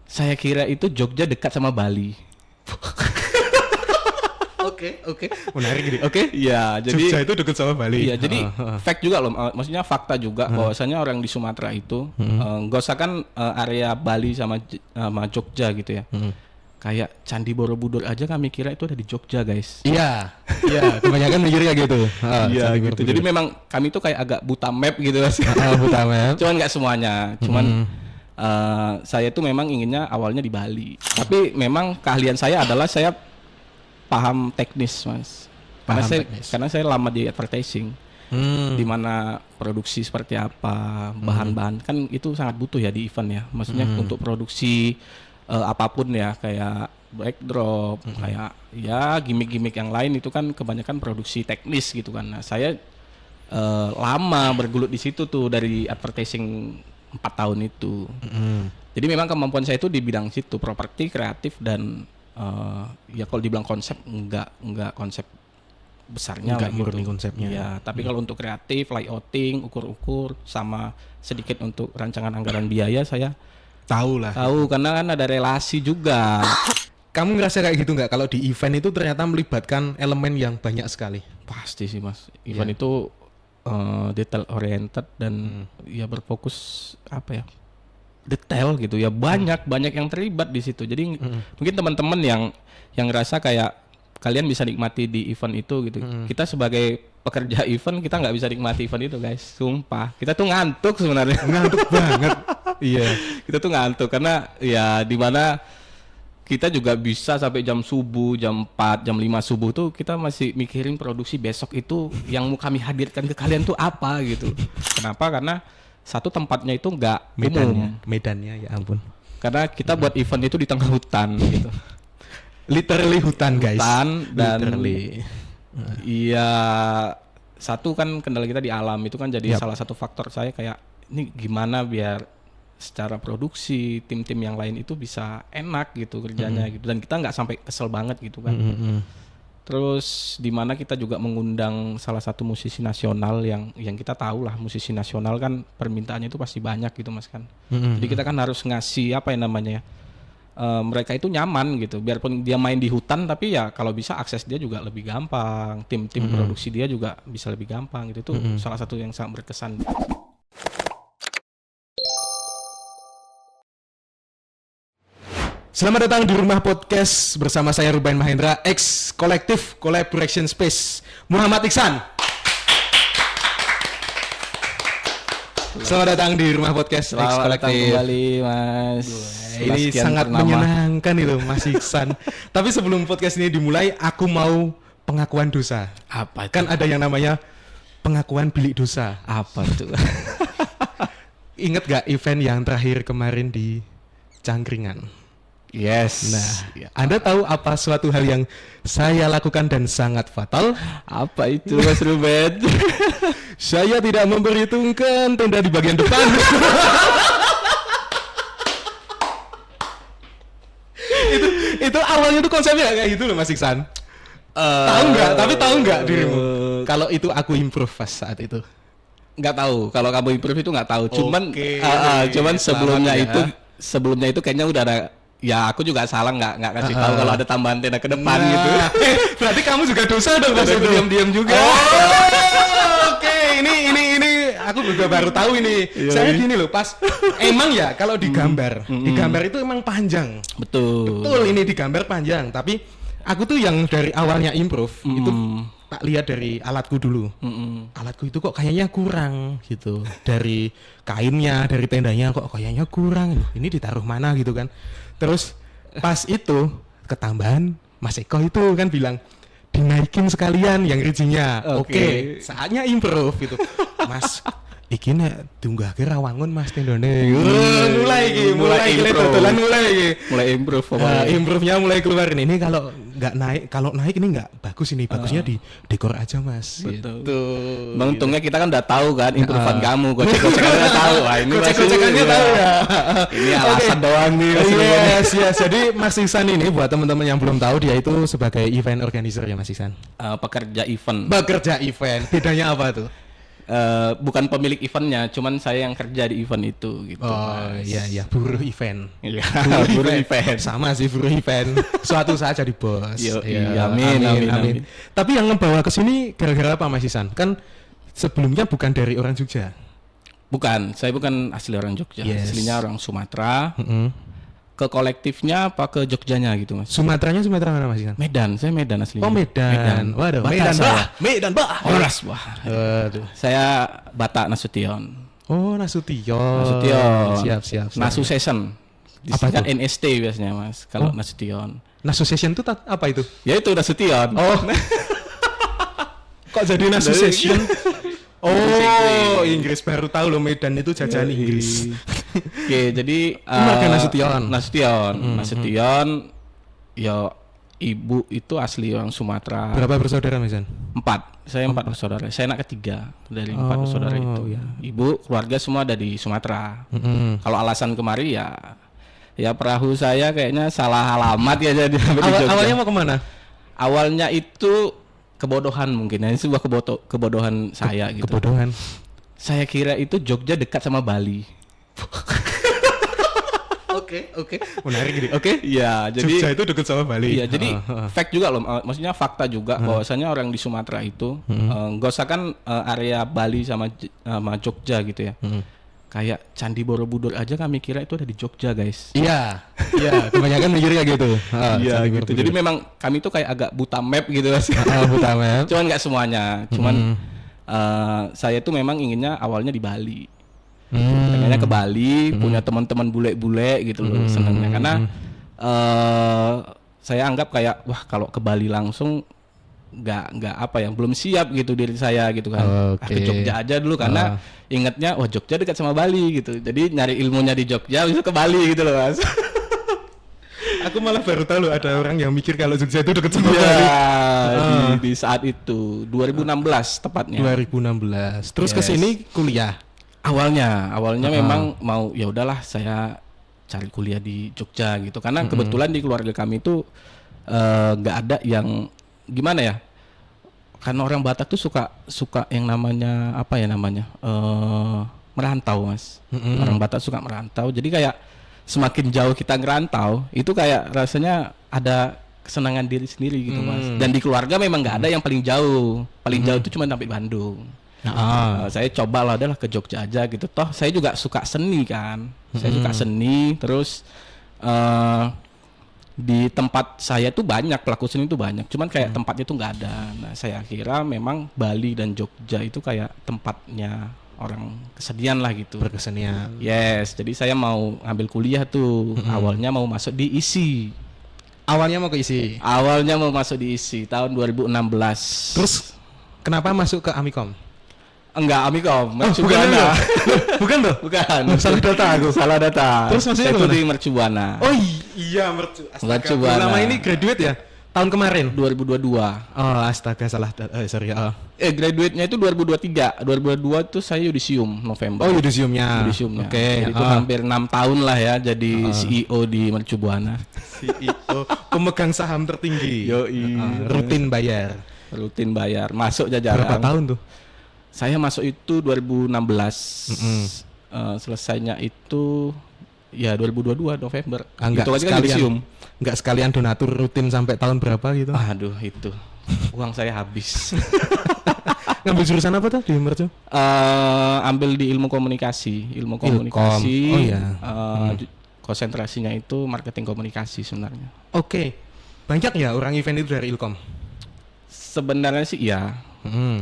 Saya kira itu Jogja dekat sama Bali. Oke. Menarik ini. Oke. Iya, jadi Jogja itu dekat sama Bali. iya, jadi fact juga loh, maksudnya fakta juga bahwasanya orang di Sumatera itu nggak usah kan area Bali sama Jogja gitu ya. Kayak Candi Borobudur aja kami kira itu ada di Jogja, guys. Iya, kebanyakan mikirnya gitu. Iya gitu. Jadi memang kami tuh kayak agak buta map gitu Mas. buta map. Cuman nggak semuanya. Cuman saya tuh memang inginnya awalnya di Bali. Tapi memang keahlian saya adalah saya paham teknis, Mas. Karena saya lama di advertising. Di mana produksi seperti apa, bahan-bahan kan itu sangat butuh ya di event ya. Maksudnya untuk produksi apapun ya, kayak backdrop, kayak ya gimmick-gimmick yang lain itu kan kebanyakan produksi teknis gitu kan. Nah, saya lama bergelut di situ tuh dari advertising 4 tahun itu. Jadi memang kemampuan saya itu di bidang situ, properti, kreatif dan ya kalau dibilang konsep enggak konsep besarnya Enggak lah murni gitu. konsepnya. Ya, tapi kalau untuk kreatif, layouting, ukur-ukur sama sedikit untuk rancangan anggaran biaya saya Tahu lah. tahu karena kan ada relasi juga. Kamu ngerasa kayak gitu nggak kalau di event itu ternyata melibatkan elemen yang banyak sekali? Pasti sih Mas. Event itu detail oriented dan ya berfokus apa ya? Detail gitu ya. Banyak yang terlibat di situ. Jadi mungkin teman-teman yang ngerasa kayak kalian bisa nikmati di event itu gitu. Kita sebagai pekerja event kita nggak bisa nikmati event itu, guys. Sumpah. Kita tuh ngantuk sebenarnya. Ngantuk banget. Iya. Kita tuh ngantuk karena ya di mana kita juga bisa sampai jam subuh, jam 4, jam 5 subuh tuh kita masih mikirin produksi besok itu yang mau kami hadirkan ke kalian tuh apa gitu. Kenapa? Karena satu tempatnya itu nggak umum. Medannya ya ampun. Karena kita buat event itu di tengah hutan gitu. Literally hutan, guys. Hutan dan literally. iya, satu kan kendala kita di alam itu kan jadi Yap. salah satu faktor saya kayak ini gimana biar secara produksi tim-tim yang lain itu bisa enak gitu kerjanya gitu dan kita nggak sampai kesel banget gitu kan. Terus di mana kita juga mengundang salah satu musisi nasional yang kita tahu lah musisi nasional kan permintaannya itu pasti banyak gitu Mas kan. Jadi kita kan harus ngasih apa yang namanya ya, mereka itu nyaman gitu biarpun dia main di hutan tapi ya kalau bisa akses dia juga lebih gampang, tim-tim produksi dia juga bisa lebih gampang gitu. Itu salah satu yang sangat berkesan. Selamat datang di Rumah Podcast bersama saya Ruben Mahendra, ex kolektif Collaboration Space Muhammad Iksan. Selamat datang di Rumah Podcast ex Selamat datang kolektif. kembali Mas. Ini sangat menyenangkan itu Mas Iksan. Tapi sebelum podcast ini dimulai, aku mau pengakuan dosa. Apa itu? Kan ada yang namanya pengakuan bilik dosa. Apa itu? Ingat gak event yang terakhir kemarin di Cangkringan? Yes. Nah, Anda tahu apa suatu hal yang saya lakukan dan sangat fatal? Apa itu Mas Ruben? Saya tidak memperhitungkan tenda di bagian depan. itu awalnya tuh konsepnya kayak gitu loh Mas Iksan. Tahu nggak? Tapi tahu nggak dirimu? Kalau itu aku improve pas saat itu. Nggak tahu. Kalau kamu improve itu nggak tahu. Cuman, Oke. cuman sebelumnya Selamat ya. sebelumnya itu kayaknya udah ada. Ya aku juga salah nggak kasih tahu kalau ada tambahan tenda ke depan Nah, gitu. Berarti kamu juga dosa dong Mas Aku itu. diam-diam juga. Oke, ini aku juga baru tahu ini. Iya, Saya iya. gini loh, pas emang ya kalau digambar, digambar itu emang panjang. Betul. Betul, ini digambar panjang, tapi aku tuh yang dari awalnya improve itu tak lihat dari alatku dulu. Alatku itu kok kayaknya kurang gitu. Dari kainnya, dari tendanya kok kayaknya kurang. Ini ditaruh mana gitu kan. Terus pas itu ketambahan Mas Eko itu kan bilang dinaikin sekalian yang rijinya. Oke, saatnya improve gitu. Mas, iki nek tunggahke rawangun Mas tendone. Mulai iki, mulai improve. dodolan mulai iki. Mulai improve Nah, pokoknya. improve-nya mulai keluar ini kalau nggak naik, kalau naik ini nggak bagus ini, bagusnya di dekor aja Mas. Betul. Gitu. Bang, untungnya kita kan udah tahu kan improvean kamu, gocek-gocekannya udah tahu. Wah, ini Gocek-gocekannya pasti- tahu ya. Ini alasan doang nih. Mas Ruben. Yes. Jadi Mas Iksan ini buat teman-teman yang belum tahu dia itu sebagai event organizer ya Mas Iksan. Pekerja event. Bekerja event. Bedanya apa tuh? bukan pemilik eventnya, cuman saya yang kerja di event itu gitu. Oh Mas. iya, buruh event. Iya, buruh event. Sama sih buruh event. Suatu saat jadi bos. Yo, Iya, amin. Tapi yang ngebawa ke sini gara-gara apa Mas Isan? Kan sebelumnya bukan dari orang Jogja. Bukan, saya bukan asli orang Jogja. Yes. Aslinya orang Sumatera. Mm-mm. Ke kolektifnya apa ke Jogjanya gitu, Mas? Sumateranya Sumatera mana Mas Isan? Medan, saya Medan aslinya. Oh Medan. Waduh, Batak Medan saya. bah. Medan bah. Oras, wah. Waduh. Saya Batak Nasution. Oh, Nasution. Nasution. Siap. Nasu Session. Apa Disingkat itu? NST biasanya, Mas. Kalau Nasution. Nasution itu apa itu? Ya itu Nasution. Oh. Kok jadi Nasution? Oh, Inggris baru tahu loh Medan itu jajahan Inggris. Oke, jadi Marga Nasution. Nasution. Ya ibu itu asli orang Sumatera. Berapa bersaudara Mas Isan? 4. Saya 4 bersaudara. Saya anak ketiga dari 4 bersaudara itu. Iya. Ibu keluarga semua ada di Sumatera. Mm-mm. Kalau alasan kemari ya perahu saya kayaknya salah alamat ya jadi sampai di Jogja. Awalnya mau kemana? Awalnya itu kebodohan mungkin ya, ini sebuah kebodohan saya gitu. Kebodohan. Saya kira itu Jogja dekat sama Bali. Oke. Menarik gini. Oke. Iya, jadi Jogja itu dekat sama Bali. iya, jadi fact juga loh, maksudnya fakta juga bahwasanya orang di Sumatera itu nggak usah kan area Bali sama Jogja gitu ya. Kayak Candi Borobudur aja kami kira itu ada di Jogja, guys. Iya. Kebanyakan mikirnya gitu. Iya gitu. Jadi memang kami tuh kayak agak buta map gitu mas. buta map. Cuman nggak semuanya. Cuman saya tuh memang inginnya awalnya di Bali. Pengennya ke Bali, punya teman-teman bule-bule gitu loh, senangnya. Karena saya anggap kayak wah kalau ke Bali langsung nggak apa ya, belum siap gitu diri saya gitu kan. Ke Jogja aja dulu karena ingatnya wah Jogja dekat sama Bali gitu. Jadi nyari ilmunya di Jogja bisa ke Bali gitu loh mas. Aku malah baru tahu loh ada orang yang mikir kalau Jogja itu dekat sama Iya, Bali. di saat itu 2016 tepatnya. 2016. Terus ke Yes. sini kuliah. Awalnya memang mau ya udahlah saya cari kuliah di Jogja gitu karena kebetulan di keluarga kami itu nggak ada yang gimana ya, karena orang Batak tuh suka yang namanya apa ya namanya merantau mas. Orang Batak suka merantau, jadi kayak semakin jauh kita ngerantau itu kayak rasanya ada kesenangan diri sendiri gitu mas. Dan di keluarga memang nggak ada yang paling jauh itu cuma sampai Bandung. Saya coba lah udahlah ke Jogja aja gitu, toh saya juga suka seni kan. Saya suka seni, terus di tempat saya tuh banyak pelaku seni tuh banyak, cuman kayak tempatnya tuh nggak ada. Nah saya kira memang Bali dan Jogja itu kayak tempatnya orang kesenian lah gitu. Berkesenian. Yes, jadi saya mau ambil kuliah tuh. Awalnya mau masuk di ISI. Awalnya mau ke isi. Awalnya mau masuk di ISI tahun 2016. Terus kenapa masuk ke Amikom? Enggak, Amikom, bukan Mercubuana. Bukan tuh? Bukan. Salah data aku. Salah data. Terus maksudnya saya itu kemana? di Mercubuana. Oh iya Astaga. Mercubuana. Lama ini graduate ya? Tahun kemarin? 2022. Oh astaga salah sorry. Graduate-nya itu 2023. 2022 itu saya yudisium November. Oh yudisiumnya. Oke. Jadi itu hampir 6 tahun lah ya jadi CEO di Mercubuana. CEO pemegang saham tertinggi. Yoi. Rutin bayar. Rutin bayar. Masuk jajaran. Berapa tahun tuh? Saya masuk itu 2016. Selesainya itu ya 2022 November. Enggak itu aja kan sekalian. yudisium. Enggak sekalian donatur rutin sampai tahun berapa gitu? Aduh itu uang saya habis. Ngambil jurusan apa tuh di Mercu? Ambil di ilmu komunikasi. Oh iya. Konsentrasinya itu marketing komunikasi sebenarnya. Oke. Banyak ya orang event itu dari Ilkom? Sebenarnya sih iya.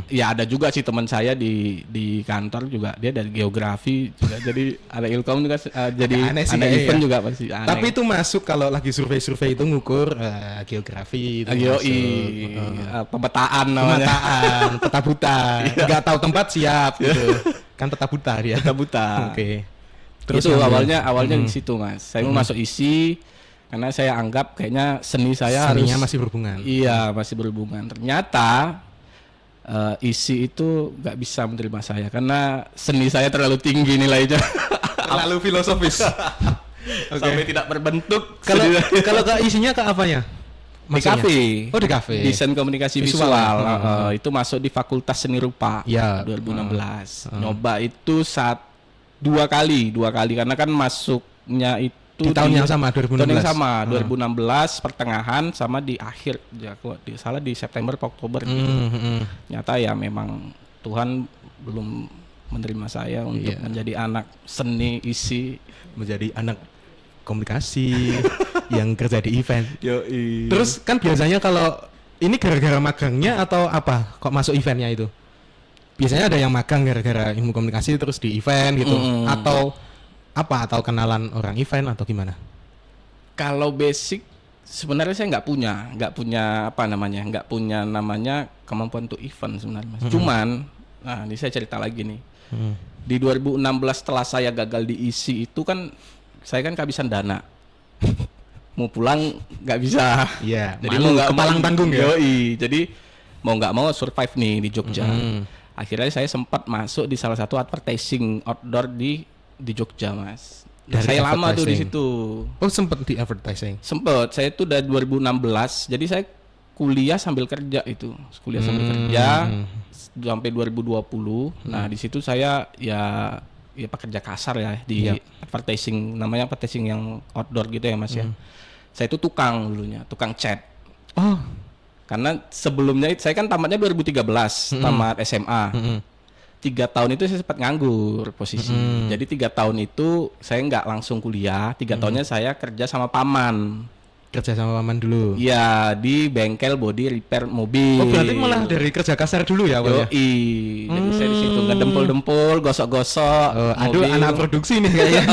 Ya ada juga sih teman saya di kantor juga dia dari geografi juga jadi ada Ilkom juga jadi aneh sih ada kayaknya event ya. juga pasti aneh. Tapi itu masuk kalau lagi survei-survei itu ngukur geografi itu pemetaan namanya. pemetaan peta buta. Enggak tahu tempat siap gitu. Kan peta buta dia. Peta buta. Oke. Terus itu awalnya di situ Mas. Saya mau masuk ISI karena saya anggap kayaknya seni saya Seninya harus masih berhubungan. Iya, masih berhubungan. Ternyata ISI itu nggak bisa menerima saya karena seni saya terlalu tinggi nilainya. Terlalu filosofis. Sampai tidak berbentuk. Kalau ke isinya ke apanya? Di kafe. Oh, di kafe. Desain komunikasi visual. Itu masuk di Fakultas Seni Rupa. Ya. 2016. Nyoba itu 2 kali karena kan masuknya itu di tahun yang sama 2016. Tahun yang sama 2016 pertengahan sama di akhir ya kok salah di September Oktober gitu. Nyata ya memang Tuhan belum menerima saya untuk menjadi anak seni isi, menjadi anak komunikasi yang kerja di event. Yoi. Terus kan biasanya kalau ini gara-gara magangnya atau apa kok masuk eventnya itu? Biasanya ada yang magang gara-gara ilmu komunikasi terus di event gitu atau apa, atau kenalan orang event atau gimana? Kalau basic sebenarnya saya nggak punya kemampuan untuk event sebenarnya Mas. Cuman, nah ini saya cerita lagi nih. Di 2016 setelah saya gagal di isi itu kan saya kan kehabisan dana. Mau pulang nggak bisa. Iya. Jadi mau nggak kepalang tanggung ya. Yoi. Jadi mau nggak mau survive nih di Jogja. Akhirnya saya sempat masuk di salah satu advertising outdoor di Jogja, Mas. Saya lama tuh di situ. Oh, sempet di advertising. Sempet. Saya tuh dari 2016. Jadi saya kuliah sambil kerja itu. Kuliah sambil kerja sampai 2020. Nah, di situ saya ya pekerja kasar ya di advertising, namanya advertising yang outdoor gitu ya, Mas ya. Saya itu tukang dulunya, tukang cat. Oh. Karena sebelumnya saya kan tamatnya 2013, tamat SMA. 3 tahun itu saya sempat nganggur posisi. Jadi 3 tahun itu saya nggak langsung kuliah. 3 tahunnya saya kerja sama paman. Kerja sama paman dulu. Iya, di bengkel body repair mobil. Oh, berarti malah dari kerja kasar dulu ya, awalnya? Jadi saya di situ ngedempul-dempul, gosok-gosok. Aduh, anak produksi nih kayaknya.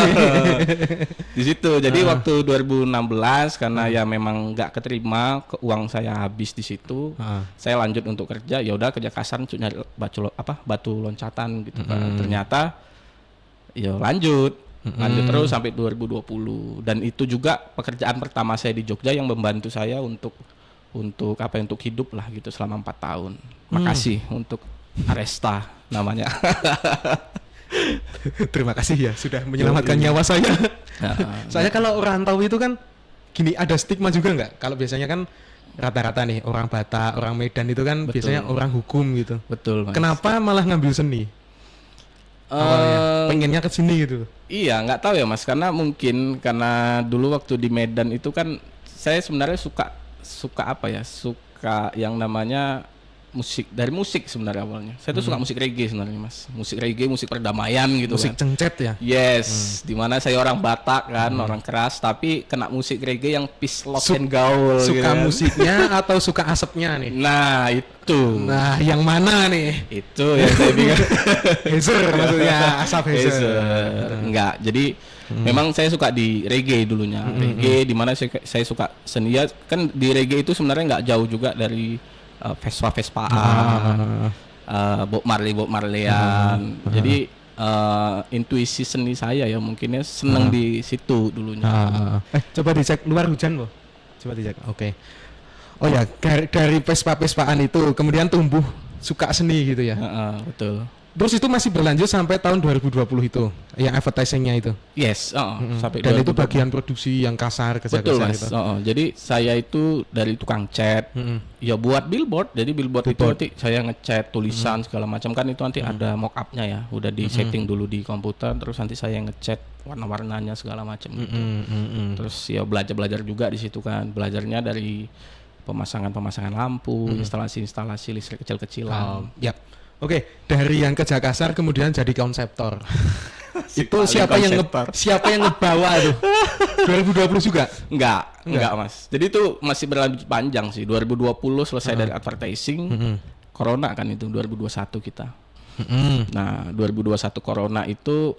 Di situ. Jadi waktu 2016 karena ya memang nggak keterima, uang saya habis di situ. Saya lanjut untuk kerja. Ya udah kerja kasar untuk nyari batu loncatan gitu kan. Ternyata ya lanjut terus sampai 2020, dan itu juga pekerjaan pertama saya di Jogja yang membantu saya untuk hidup lah gitu selama 4 tahun. Makasih untuk Aresta namanya. Terima kasih ya sudah menyelamatkan nyawa saya. Saya kalau orang tahu itu kan gini, ada stigma juga nggak? Kalau biasanya kan rata-rata nih orang Batak, orang Medan itu kan biasanya orang hukum gitu. Betul, Mas. Kenapa malah ngambil seni? Awalnya pengennya ke sini gitu. Iya, nggak tahu ya Mas, karena mungkin karena dulu waktu di Medan itu kan saya sebenarnya suka yang namanya musik sebenarnya awalnya. Saya tuh suka musik reggae sebenarnya, Mas. Musik reggae, musik perdamaian gitu. Musik kan. cencet ya. Yes, dimana saya orang Batak kan, orang keras, tapi kena musik reggae yang peace, love and gaul. Suka gitu kan. musiknya atau suka asapnya nih? Nah itu. Nah yang mana nih? Itu yang saya bingung. Hazer maksudnya, asap hazer. Enggak, jadi memang saya suka di reggae dulunya. Reggae dimana saya suka seni ya, kan di reggae itu sebenarnya nggak jauh juga dari Vespa-Vespaan, Bob Marleyan. Jadi intuisi seni saya ya mungkinnya seneng di situ dulunya. Coba dicek luar hujan, Bo. Coba dicek. Oke. Oh ya, dari Vespa-Vespaan itu kemudian tumbuh suka seni gitu ya. Betul. Terus itu masih berlanjut sampai tahun 2020 itu, yang advertising-nya itu. Yes, sampai. Dan 2020. Itu bagian produksi yang kasar, kerja betul, kasar Mas. itu. Jadi saya itu dari tukang cat, ya buat billboard. Jadi billboard itu nanti saya ngecat tulisan segala macam kan, itu nanti ada mock up-nya ya, udah di setting dulu di komputer, terus nanti saya ngecat warna-warnanya segala macam gitu. Terus ya belajar juga di situ kan, belajarnya dari pemasangan lampu, instalasi listrik kecil-kecilan. Yap. Oke, dari yang kerja kasar kemudian jadi konseptor. Itu siapa yang ngebawa tuh? 2020 juga? Enggak, Mas. Jadi itu masih berlanjut panjang sih. 2020 selesai dari advertising. Corona kan itu 2021 kita. Nah, 2021 Corona itu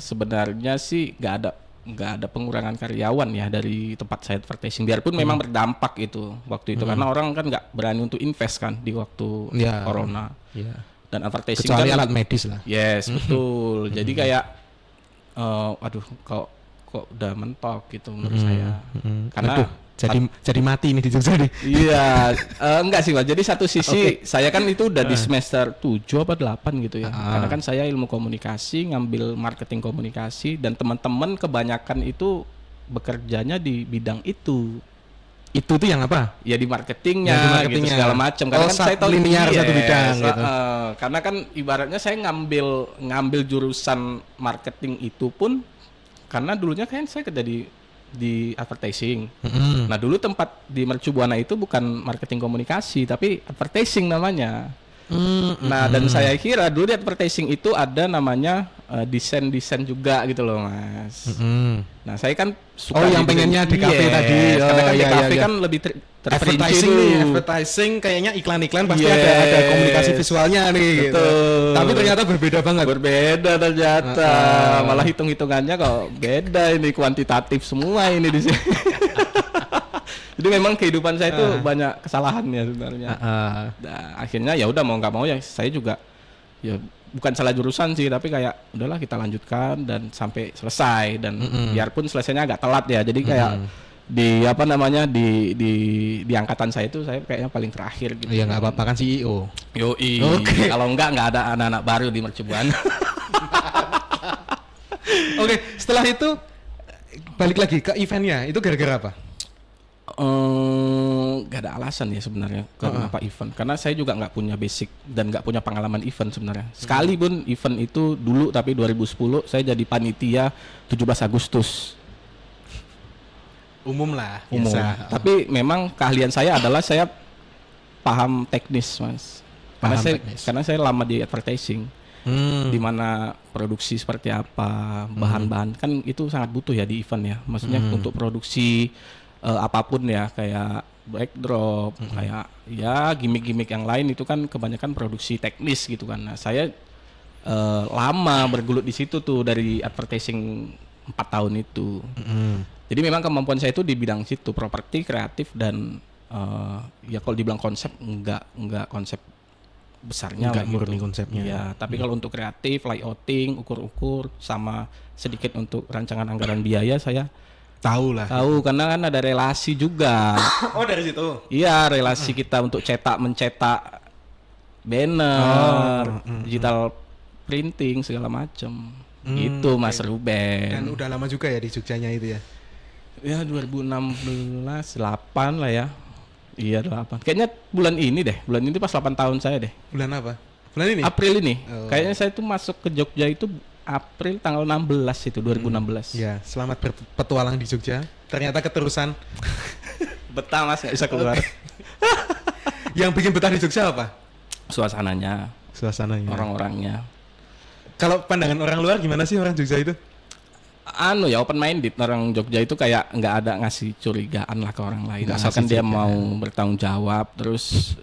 sebenarnya sih nggak ada pengurangan karyawan ya dari tempat saya advertising, biarpun memang berdampak itu waktu itu karena orang kan nggak berani untuk invest kan di waktu Corona. Dan advertising kecuali kan alat medis lah. Yes, betul. Jadi kayak aduh kok udah mentok gitu menurut saya. Karena jadi mati nih di Jogja nih. Iya, enggak sih Mas. Jadi satu sisi saya kan itu udah di semester 7 apa 8 gitu ya. Karena kan saya ilmu komunikasi, ngambil marketing komunikasi, dan teman-teman kebanyakan itu bekerjanya di bidang itu. Itu tuh yang apa? Ya di marketingnya, Ya, di marketingnya. gitu segala macam. Karena kan saya tahu linear satu bidang gitu. Karena kan ibaratnya saya ngambil jurusan marketing itu pun karena dulunya kan saya kerja di advertising. Nah dulu tempat di Mercu Buana itu bukan marketing komunikasi tapi advertising namanya. Nah dan saya kira dulu di advertising itu ada namanya desain juga gitu loh mas. Nah saya kan suka yang pengennya di kafe tadi. Karena kan di kafe kan lebih terperinci advertising dulu. nih, advertising kayaknya iklan-iklan pasti ada komunikasi visualnya nih. Gitu. Tapi ternyata berbeda banget. Berbeda ternyata. Malah hitung-hitungannya kok beda ini, kuantitatif semua ini di sini. Jadi memang kehidupan saya itu banyak kesalahannya sebenarnya. Nah, akhirnya ya udah mau nggak mau ya saya juga ya bukan salah jurusan sih tapi kayak udahlah kita lanjutkan dan sampai selesai dan biarpun selesainya agak telat ya. Jadi kayak di apa namanya di angkatan saya itu saya kayaknya paling terakhir gitu. Ya nggak apa-apa kan CEO. Yoi. Oke. Kalau nggak ada anak-anak baru di Mercu Buana. Oke, setelah itu balik lagi ke eventnya. Itu gara-gara apa? Gak ada alasan ya sebenarnya kenapa event, karena saya juga nggak punya basic dan nggak punya pengalaman event sebenarnya. Sekalipun event itu dulu tapi 2010 saya jadi panitia 17 Agustus. Umum lah, Umum. biasa. Tapi memang keahlian saya adalah saya paham teknis mas. Karena saya lama di advertising. Di mana produksi seperti apa, bahan-bahan kan itu sangat butuh ya di event ya. Maksudnya untuk produksi apapun ya, kayak backdrop, kayak ya gimmick-gimmick yang lain itu kan kebanyakan produksi teknis gitu kan. Nah, saya lama bergelut di situ tuh dari advertising 4 tahun itu. Jadi memang kemampuan saya itu di bidang situ, properti, kreatif dan ya kalau dibilang konsep enggak konsep besarnya enggak lah murni gitu. konsepnya. Ya, tapi kalau untuk kreatif, layouting, ukur-ukur sama sedikit untuk rancangan anggaran biaya saya Tahu lah. tahu karena kan ada relasi juga. Oh, dari situ. Iya, relasi kita untuk mencetak banner, digital printing segala macam. Itu Mas Ruben. Dan udah lama juga ya di Jogjanya itu ya. Ya 2016 8 lah ya. Iya 8. Kayaknya bulan ini deh. Bulan ini pas 8 tahun saya deh. Bulan apa? Bulan ini? April ini. Oh. Kayaknya saya tuh masuk ke Jogja itu April tanggal 16 itu 2016. Ya, selamat berpetualang di Jogja. Ternyata keterusan. Betah Mas, nggak bisa keluar. Yang bikin betah di Jogja apa? Suasananya, Suasananya. orang-orangnya. Kalau pandangan orang luar gimana sih orang Jogja itu? Ya open minded, orang Jogja itu kayak nggak ada ngasih curigaan lah ke orang lain. Nggak Asalkan ngasih dia curigaan. mau bertanggung jawab, terus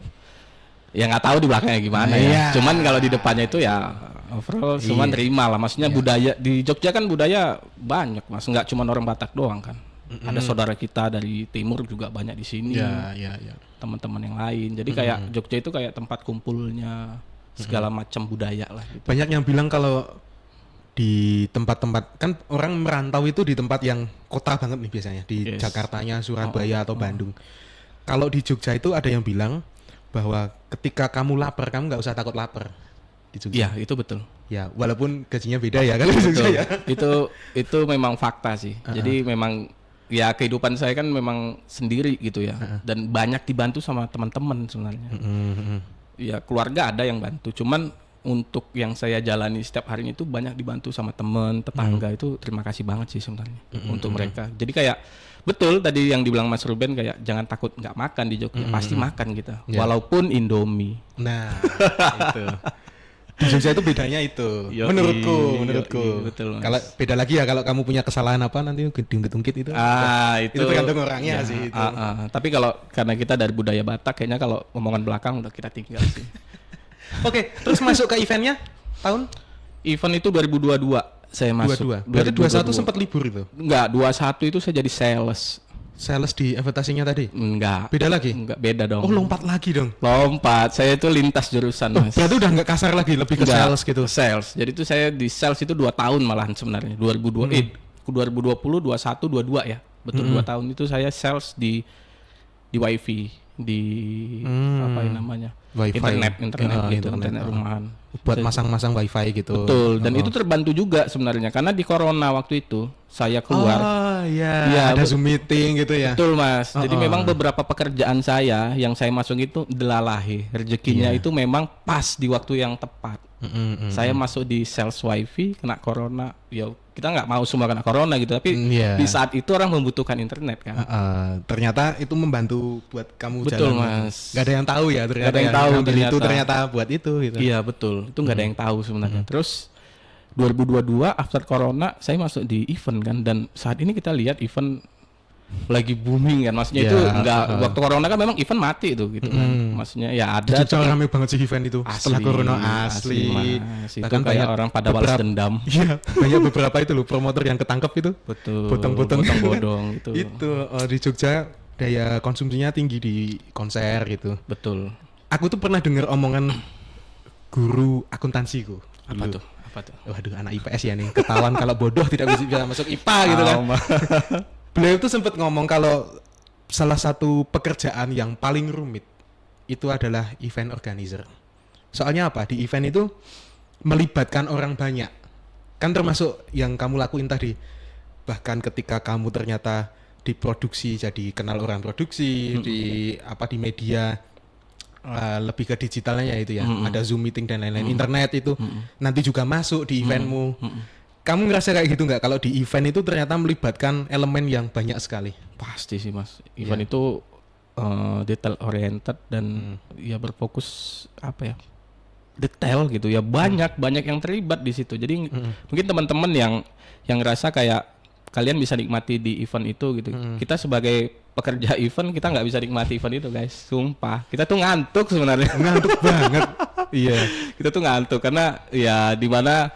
ya nggak tahu di belakangnya gimana ya. Iya. Cuman kalau di depannya itu ya overall semua terima lah. Maksudnya budaya di Jogja kan budaya banyak mas, nggak cuma orang Batak doang kan. Ada saudara kita dari timur juga banyak di sini. Ya. Teman-teman yang lain. Jadi kayak Jogja itu kayak tempat kumpulnya segala macam budaya lah. Gitu. Banyak yang bilang kalau di tempat-tempat kan orang merantau itu di tempat yang kota banget nih biasanya di Jakartanya, Surabaya atau Bandung. Kalau di Jogja itu ada yang bilang bahwa ketika kamu lapar kamu nggak usah takut lapar di Jogja. Iya itu betul. Ya walaupun gajinya beda ya kan di Jogja ya. Itu memang fakta sih. Jadi memang ya kehidupan saya kan memang sendiri gitu ya. Dan banyak dibantu sama teman-teman sebenarnya. Ya keluarga ada yang bantu. Cuman untuk yang saya jalani setiap harinya itu banyak dibantu sama teman, tetangga itu terima kasih banget sih sebenarnya untuk mereka. Jadi kayak betul tadi yang dibilang Mas Ruben kayak jangan takut nggak makan di Jogja, pasti makan kita. Walaupun Indomie. Nah, itu. Di Jogja itu bedanya itu. Menurutku. Betul. Mas. Kalau beda lagi ya kalau kamu punya kesalahan apa nanti diungkit-ungkit itu. Itu tergantung orangnya sih itu. Tapi kalau karena kita dari budaya Batak kayaknya kalau omongan belakang udah kita tinggal sih. Oke, terus masuk ke eventnya tahun? Event itu 2022 saya masuk. 22. Berarti 21 sempat libur itu? Enggak, 21 itu saya jadi sales. Sales di advertisingnya tadi? Enggak. Beda lagi? Enggak, beda dong. Oh, lompat lagi dong? Lompat, saya itu lintas jurusan mas. Berarti udah nggak kasar lagi, lebih ke sales gitu? Sales, jadi itu saya di sales itu 2 tahun malahan sebenarnya. 2020, 21, 22 ya. Betul 2 tahun itu saya sales di wifi, di apa yang namanya? Wifi. Internet gitu, internet rumahan. Buat masang-masang wifi gitu. Betul, dan itu terbantu juga sebenarnya karena di corona waktu itu saya keluar. iya, ada Zoom meeting gitu ya. Betul Mas. Jadi memang beberapa pekerjaan saya yang saya masuk itu delalahi. Rezekinya itu memang pas di waktu yang tepat. Saya masuk di sales wifi, kena corona. Ya kita nggak mau semua kena corona gitu, tapi di saat itu orang membutuhkan internet kan. Ternyata itu membantu buat kamu betul, jalan. Mas. Gak ada yang tahu ya ternyata. Gak ada yang tahu itu ternyata buat itu gitu. Iya betul. Itu nggak ada yang tahu sebenarnya. Terus 2022 after corona saya masuk di event kan, dan saat ini kita lihat event lagi booming kan, maksudnya itu enggak waktu corona kan memang event mati itu gitu kan, maksudnya ya ada rame banget sih event itu setelah corona asli bahkan kayak orang pada balas dendam. Iya, banyak beberapa itu loh promotor yang ketangkep itu, betul, botong-botong bodong itu di Jogja daya konsumsinya tinggi di konser gitu. Betul. Aku tuh pernah dengar omongan guru akuntansiku. Apa tuh? Waduh, anak IPS ya nih, ketahuan kalau bodoh tidak bisa masuk IPA gitu kan. Beliau tuh sempat ngomong kalau salah satu pekerjaan yang paling rumit itu adalah event organizer. Soalnya apa? Di event itu melibatkan orang banyak. Kan termasuk yang kamu lakuin tadi. Bahkan ketika kamu ternyata diproduksi jadi kenal orang produksi, di media lebih ke digitalnya itu ya, ada Zoom meeting dan lain-lain, internet itu nanti juga masuk di eventmu. Kamu ngerasa kayak gitu nggak? Kalau di event itu ternyata melibatkan elemen yang banyak sekali. Pasti sih Mas. Event itu detail oriented dan ya berfokus apa ya? Detail gitu ya, banyak yang terlibat di situ. Jadi mungkin teman-teman yang ngerasa kayak kalian bisa nikmati di event itu gitu. Kita sebagai pekerja event kita nggak bisa nikmati event itu guys, sumpah. Kita tuh ngantuk sebenarnya. Ngantuk banget. Iya. Kita tuh ngantuk karena ya di mana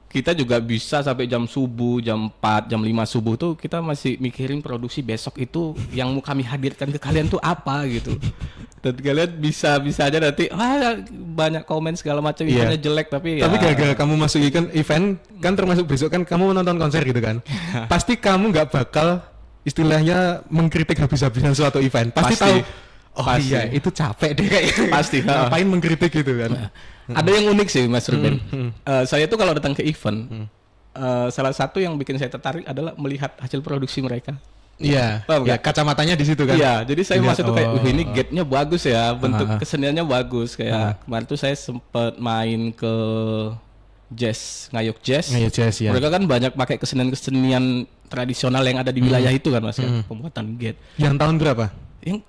kita juga bisa sampai jam subuh, jam 4, jam 5 subuh tuh kita masih mikirin produksi besok itu yang mau kami hadirkan ke kalian tuh apa gitu. Dan kalian bisa aja nanti banyak komen segala macam eventnya jelek tapi gara-gara kamu masuk event kan termasuk besok kan kamu menonton konser gitu kan. Pasti kamu nggak bakal istilahnya mengkritik habis-habisan suatu event. Pasti tahu. Pasti. Iya, itu capek deh kayaknya. Pasti. Ngapain mengkritik gitu kan. Ada yang unik sih Mas Ruben. Saya tuh kalau datang ke event, salah satu yang bikin saya tertarik adalah melihat hasil produksi mereka. Iya, ya, kacamatanya di situ kan. Iya, jadi saya masuk tuh kayak, ini gate-nya bagus ya, bentuk keseniannya bagus. Kayak kemarin tuh saya sempet main ke Ngayog Jazz. Ya. Mereka kan banyak pakai kesenian tradisional yang ada di wilayah itu kan Mas, ya, pembuatan gate. Yang tahun berapa? Yang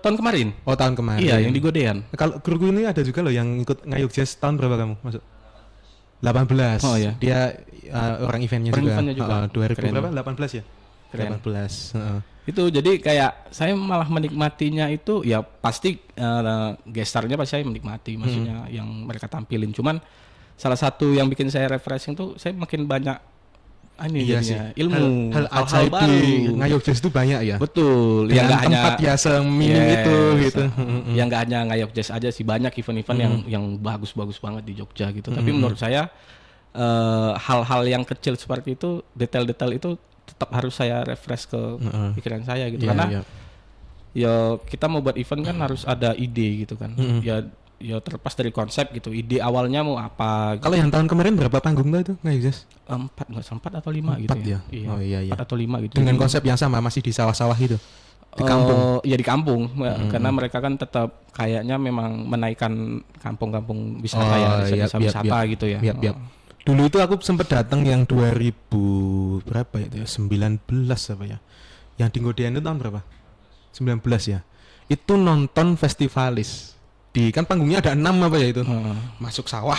tahun kemarin. Oh, tahun kemarin. Iya, yang di Godean. Kalau guruku ini ada juga loh yang ikut Ngayog Jazz. Tahun berapa kamu masuk? 18. Oh iya. Dia orang eventnya juga. 2000 Keren. berapa? 18 ya? Keren. 18. Itu jadi kayak saya malah menikmatinya itu ya pasti gestarnya pasti saya menikmati, maksudnya yang mereka tampilin. Cuman salah satu yang bikin saya refreshing tuh saya makin banyak ilmu hal baru. Ngayog Jazz itu banyak ya. Betul. Yang nggak hanya tempat ya seminim itu gitu. Yang nggak hanya Ngayog Jazz aja sih, banyak event-event yang bagus-bagus banget di Jogja gitu. Tapi menurut saya hal-hal yang kecil seperti itu, detail-detail itu tetap harus saya refresh ke pikiran saya gitu. Karena ya kita mau buat event kan harus ada ide gitu kan. Ya terlepas dari konsep gitu, ide awalnya mau apa gitu. Kalau yang tahun kemarin berapa panggung tuh Ngayog Jazz? 4 atau 5 gitu ya. Iya. Oh iya. 4 atau 5 gitu. Dengan konsep yang sama, masih di sawah-sawah gitu. Di kampung. Ya di kampung. Karena mereka kan tetap kayaknya memang menaikkan kampung-kampung wisata wisata gitu ya. Dulu itu aku sempet datang yang 2000 berapa ya? 19 apa ya? Yang di Godean itu tahun berapa? 19 ya. Itu nonton festivalis. Kan panggungnya ada 6 apa ya itu? Masuk sawah.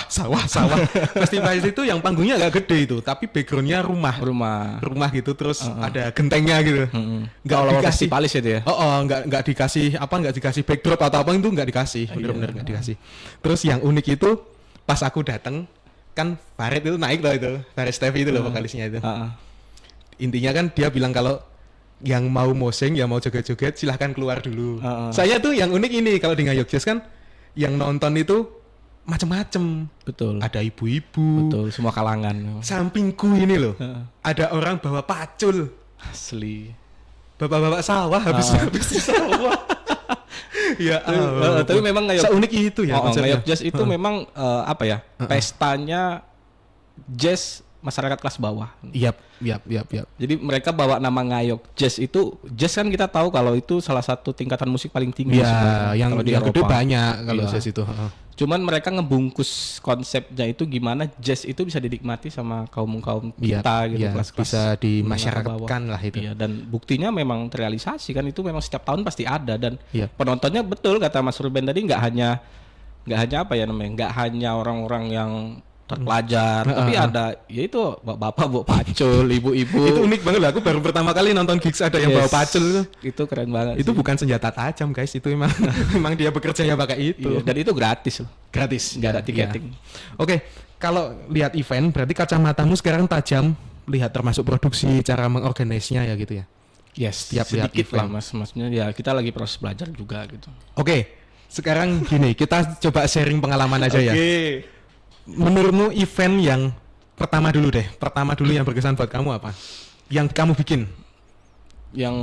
Festivalis itu yang panggungnya agak gede itu, tapi backgroundnya rumah gitu, terus ada gentengnya gitu. Nggak dikasih festivalis itu ya? Nggak dikasih backdrop atau apa itu nggak dikasih, bener-bener nggak dikasih. Terus yang unik itu pas aku datang kan Farid itu naik loh itu, Farid Steffi itu loh vokalisnya itu. Intinya kan dia bilang kalau yang mau mosing, yang mau joget-joget silahkan keluar dulu. Saya tuh yang unik ini kalau di Ngayog Jazz kan yang nonton itu macem-macem. Betul. Ada ibu-ibu. Betul, semua kalangan. Sampingku ini loh, ada orang bawa pacul. Asli. Bapak-bapak sawah habis di sawah. Ya, tapi memang seunik itu ya. Ngayog Jazz itu memang pestanya jazz masyarakat kelas bawah. Yap. Jadi mereka bawa nama Ngayog Jazz itu, jazz kan kita tahu kalau itu salah satu tingkatan musik paling tinggi. Ya, yang kalau di gede Eropa. banyak kalau Iya. jazz itu. Cuman mereka ngebungkus konsepnya itu gimana jazz itu bisa dinikmati sama kaum kita gitu, kelas-kelas bisa menengah ke bawah. dimasyarakatkan lah itu. Iya, dan buktinya memang terrealisasi kan, itu memang setiap tahun pasti ada, dan Iya. penontonnya betul kata Mas Ruben tadi, nggak hanya apa ya namanya, nggak hanya orang-orang yang terpelajar, tapi ada yaitu bapak bawa pacul, ibu-ibu. Itu unik banget lah. Aku baru pertama kali nonton gigs ada yang bawa pacul itu. Itu keren banget. Itu sih. bukan senjata tajam guys, itu emang memang dia bekerjanya pakai itu. Iya, dan itu gratis loh. Gratis, Nggak ada Iya. tiketing. Oke, kalau lihat event berarti kacamatamu sekarang tajam lihat termasuk produksi, cara mengorganisnya ya gitu ya. Yes, Tiap lihat sedikit lah event. mas, maksudnya ya kita lagi proses belajar juga gitu. Oke, sekarang gini, kita coba sharing pengalaman aja ya. Menurutmu event yang pertama dulu yang berkesan buat kamu apa? Yang kamu bikin Yang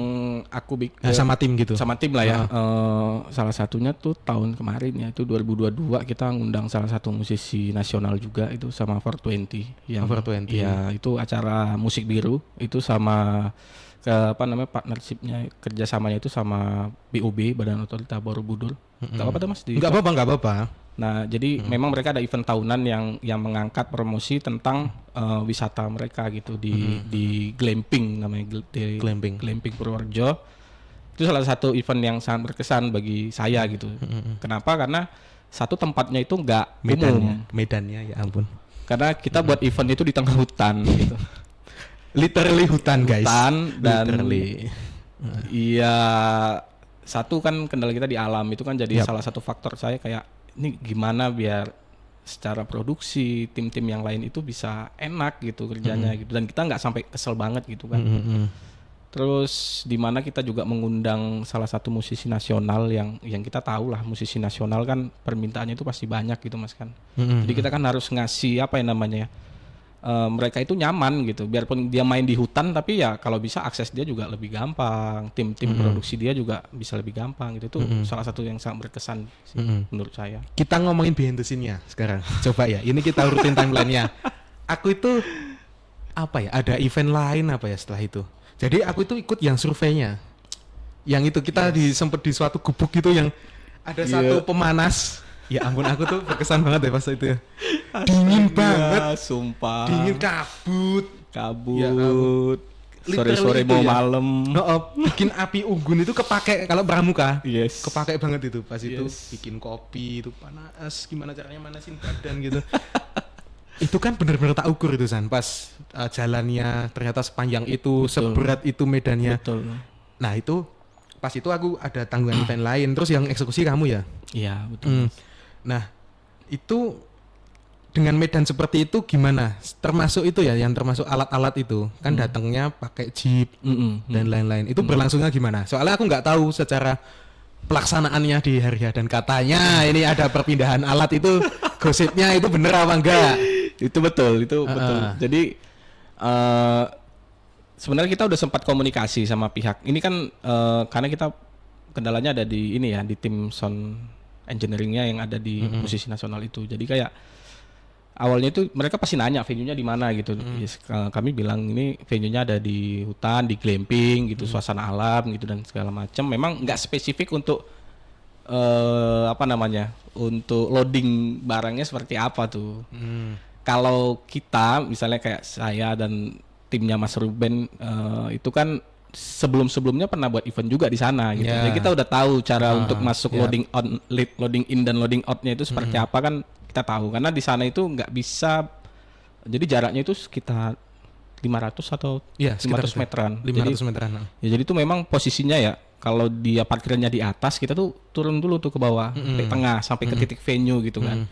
aku bikin sama tim gitu. sama tim lah ya. Salah satunya tuh tahun kemarin ya, itu 2022 kita ngundang salah satu musisi nasional juga, itu sama 420 yang 420. ya itu acara musik biru itu sama partnershipnya, kerjasamanya itu sama BOB, Badan Otorita Borobudur. Gak apa-apa tuh mas? Enggak apa-apa. Nah, jadi memang mereka ada event tahunan yang mengangkat promosi tentang wisata mereka gitu di glamping namanya, di glamping Purworejo. Itu salah satu event yang sangat berkesan bagi saya gitu. Kenapa? Karena satu, tempatnya itu nggak umum. Medannya ya ampun. Karena kita buat event itu di tengah hutan gitu. Literally hutan guys. Hutan dan Literally. iya, satu kan kendala kita di alam itu kan jadi Yap. salah satu faktor saya kayak ini gimana biar secara produksi tim-tim yang lain itu bisa enak gitu kerjanya gitu, dan kita nggak sampai kesel banget gitu kan. Terus di mana kita juga mengundang salah satu musisi nasional yang kita tahu lah, musisi nasional kan permintaannya itu pasti banyak gitu mas kan. Jadi kita kan harus ngasih apa yang namanya mereka itu nyaman gitu, biarpun dia main di hutan tapi ya kalau bisa akses dia juga lebih gampang, tim-tim produksi dia juga bisa lebih gampang gitu. Itu salah satu yang sangat berkesan sih, menurut saya. Kita ngomongin behind the scene-nya sekarang. Coba ya, ini kita urutin timeline-nya. Aku itu apa ya, ada event lain apa ya setelah itu. Jadi aku itu ikut yang surveinya. Yang itu kita sempet di suatu gubuk gitu yang ada satu pemanas. Ya ampun, aku tuh berkesan banget ya pas itu ya. Dingin banget, Sumpah. dingin kabut. Ya Sore-sore itu mau ya. malam. Bikin api unggun itu kepake kalau pramuka. Yes. Kepake banget itu pas itu Yes. bikin kopi itu panas, gimana caranya manasin badan gitu. Itu kan bener-bener tak ukur itu San, pas jalannya ternyata sepanjang itu, seberat itu medannya. Betul. Nah itu pas itu aku ada tanggungan event lain, terus yang eksekusi kamu ya. Iya, betul. Nah itu dengan medan seperti itu gimana? Termasuk itu ya, yang termasuk alat-alat itu kan datangnya pakai jeep dan lain-lain. Itu berlangsungnya gimana? Soalnya aku nggak tahu secara pelaksanaannya di hari dan katanya ini ada perpindahan alat itu, gosipnya itu bener apa enggak? Itu betul. Jadi sebenarnya kita udah sempat komunikasi sama pihak ini kan, karena kita kendalanya ada di ini ya, di tim sound engineeringnya yang ada di musisi nasional itu. Jadi kayak awalnya itu mereka pasti nanya venue-nya di mana gitu. Yes, kami bilang ini venue-nya ada di hutan, di glamping gitu, suasana alam gitu dan segala macam. Memang nggak spesifik untuk untuk loading barangnya seperti apa tuh. Kalau kita misalnya kayak saya dan timnya Mas Ruben itu kan sebelumnya pernah buat event juga di sana gitu. Yeah. Jadi kita udah tahu cara untuk masuk loading in dan loading out-nya itu seperti apa kan kita tahu, karena di sana itu nggak bisa, jadi jaraknya itu sekitar 500 atau 500 meteran. 500 meteran. Ya jadi itu memang posisinya ya, kalau dia parkirannya di atas, kita tuh turun dulu tuh ke bawah, ke tengah sampai ke titik venue gitu kan.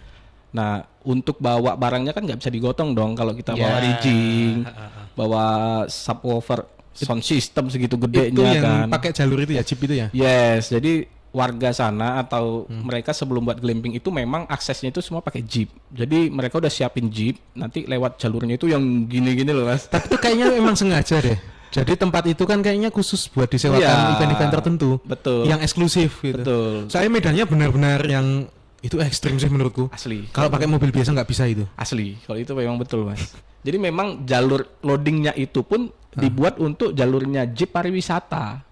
Nah, untuk bawa barangnya kan nggak bisa digotong dong kalau kita bawa rigging, bawa subwoofer, sound system segitu gedenya itu yang kan. pakai jalur itu ya, jeep itu ya. Yes, jadi warga sana atau mereka sebelum buat glamping itu memang aksesnya itu semua pakai jeep. Jadi mereka udah siapin jeep, nanti lewat jalurnya itu yang gini-gini loh mas. Tapi itu kayaknya memang sengaja deh. Jadi tempat itu kan kayaknya khusus buat disewakan event-event tertentu. Betul. Yang eksklusif gitu. Betul. Saya medannya benar-benar yang Itu ekstrim sih menurutku. Asli. Kalau pakai mobil biasa nggak bisa itu. Asli. Kalau itu memang betul, Mas. Jadi memang jalur loadingnya itu pun dibuat untuk jalurnya jeep pariwisata.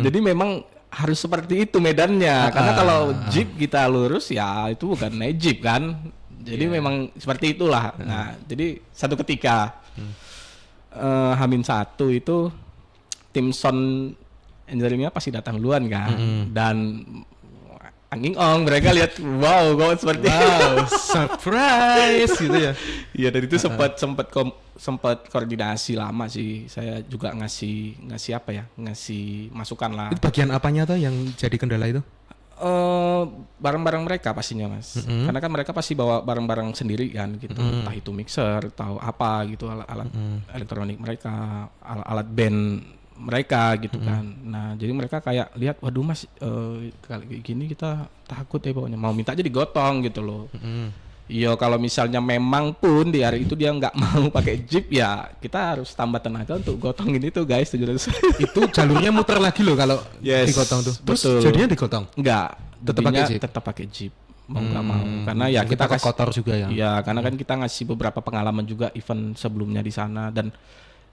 Jadi memang harus seperti itu medannya. Karena kalau jeep kita lurus ya itu bukan naik jeep kan. Jadi memang seperti itulah. Nah, jadi satu ketika H-1 itu tim sound engineering-nya pasti datang duluan kan. Dan angin mereka lihat wow kok seperti surprise gitu ya. Iya, dan itu sempat koordinasi lama sih. Saya juga ngasih apa ya? Ngasih masukan lah. Itu bagian apanya tuh yang jadi kendala itu? Barang-barang mereka pastinya, Mas. Karena kan mereka pasti bawa barang-barang sendiri kan gitu. Entah itu mixer, tahu apa gitu, alat elektronik mereka, alat band mereka gitu kan. Nah, jadi mereka kayak lihat, waduh Mas, kayak gini kita takut ya pokoknya, mau minta aja digotong gitu loh. Iya, kalau misalnya memang pun di hari itu dia nggak mau pakai jeep, ya kita harus tambah tenaga untuk gotongin itu guys. Itu jalurnya muter lagi loh kalau digotong tuh. Terus betul. jadinya digotong? Enggak, tetap pakai jeep. Mau nggak mau, karena ya kita kasih kotor juga ya. Iya, karena kan kita ngasih beberapa pengalaman juga event sebelumnya di sana, dan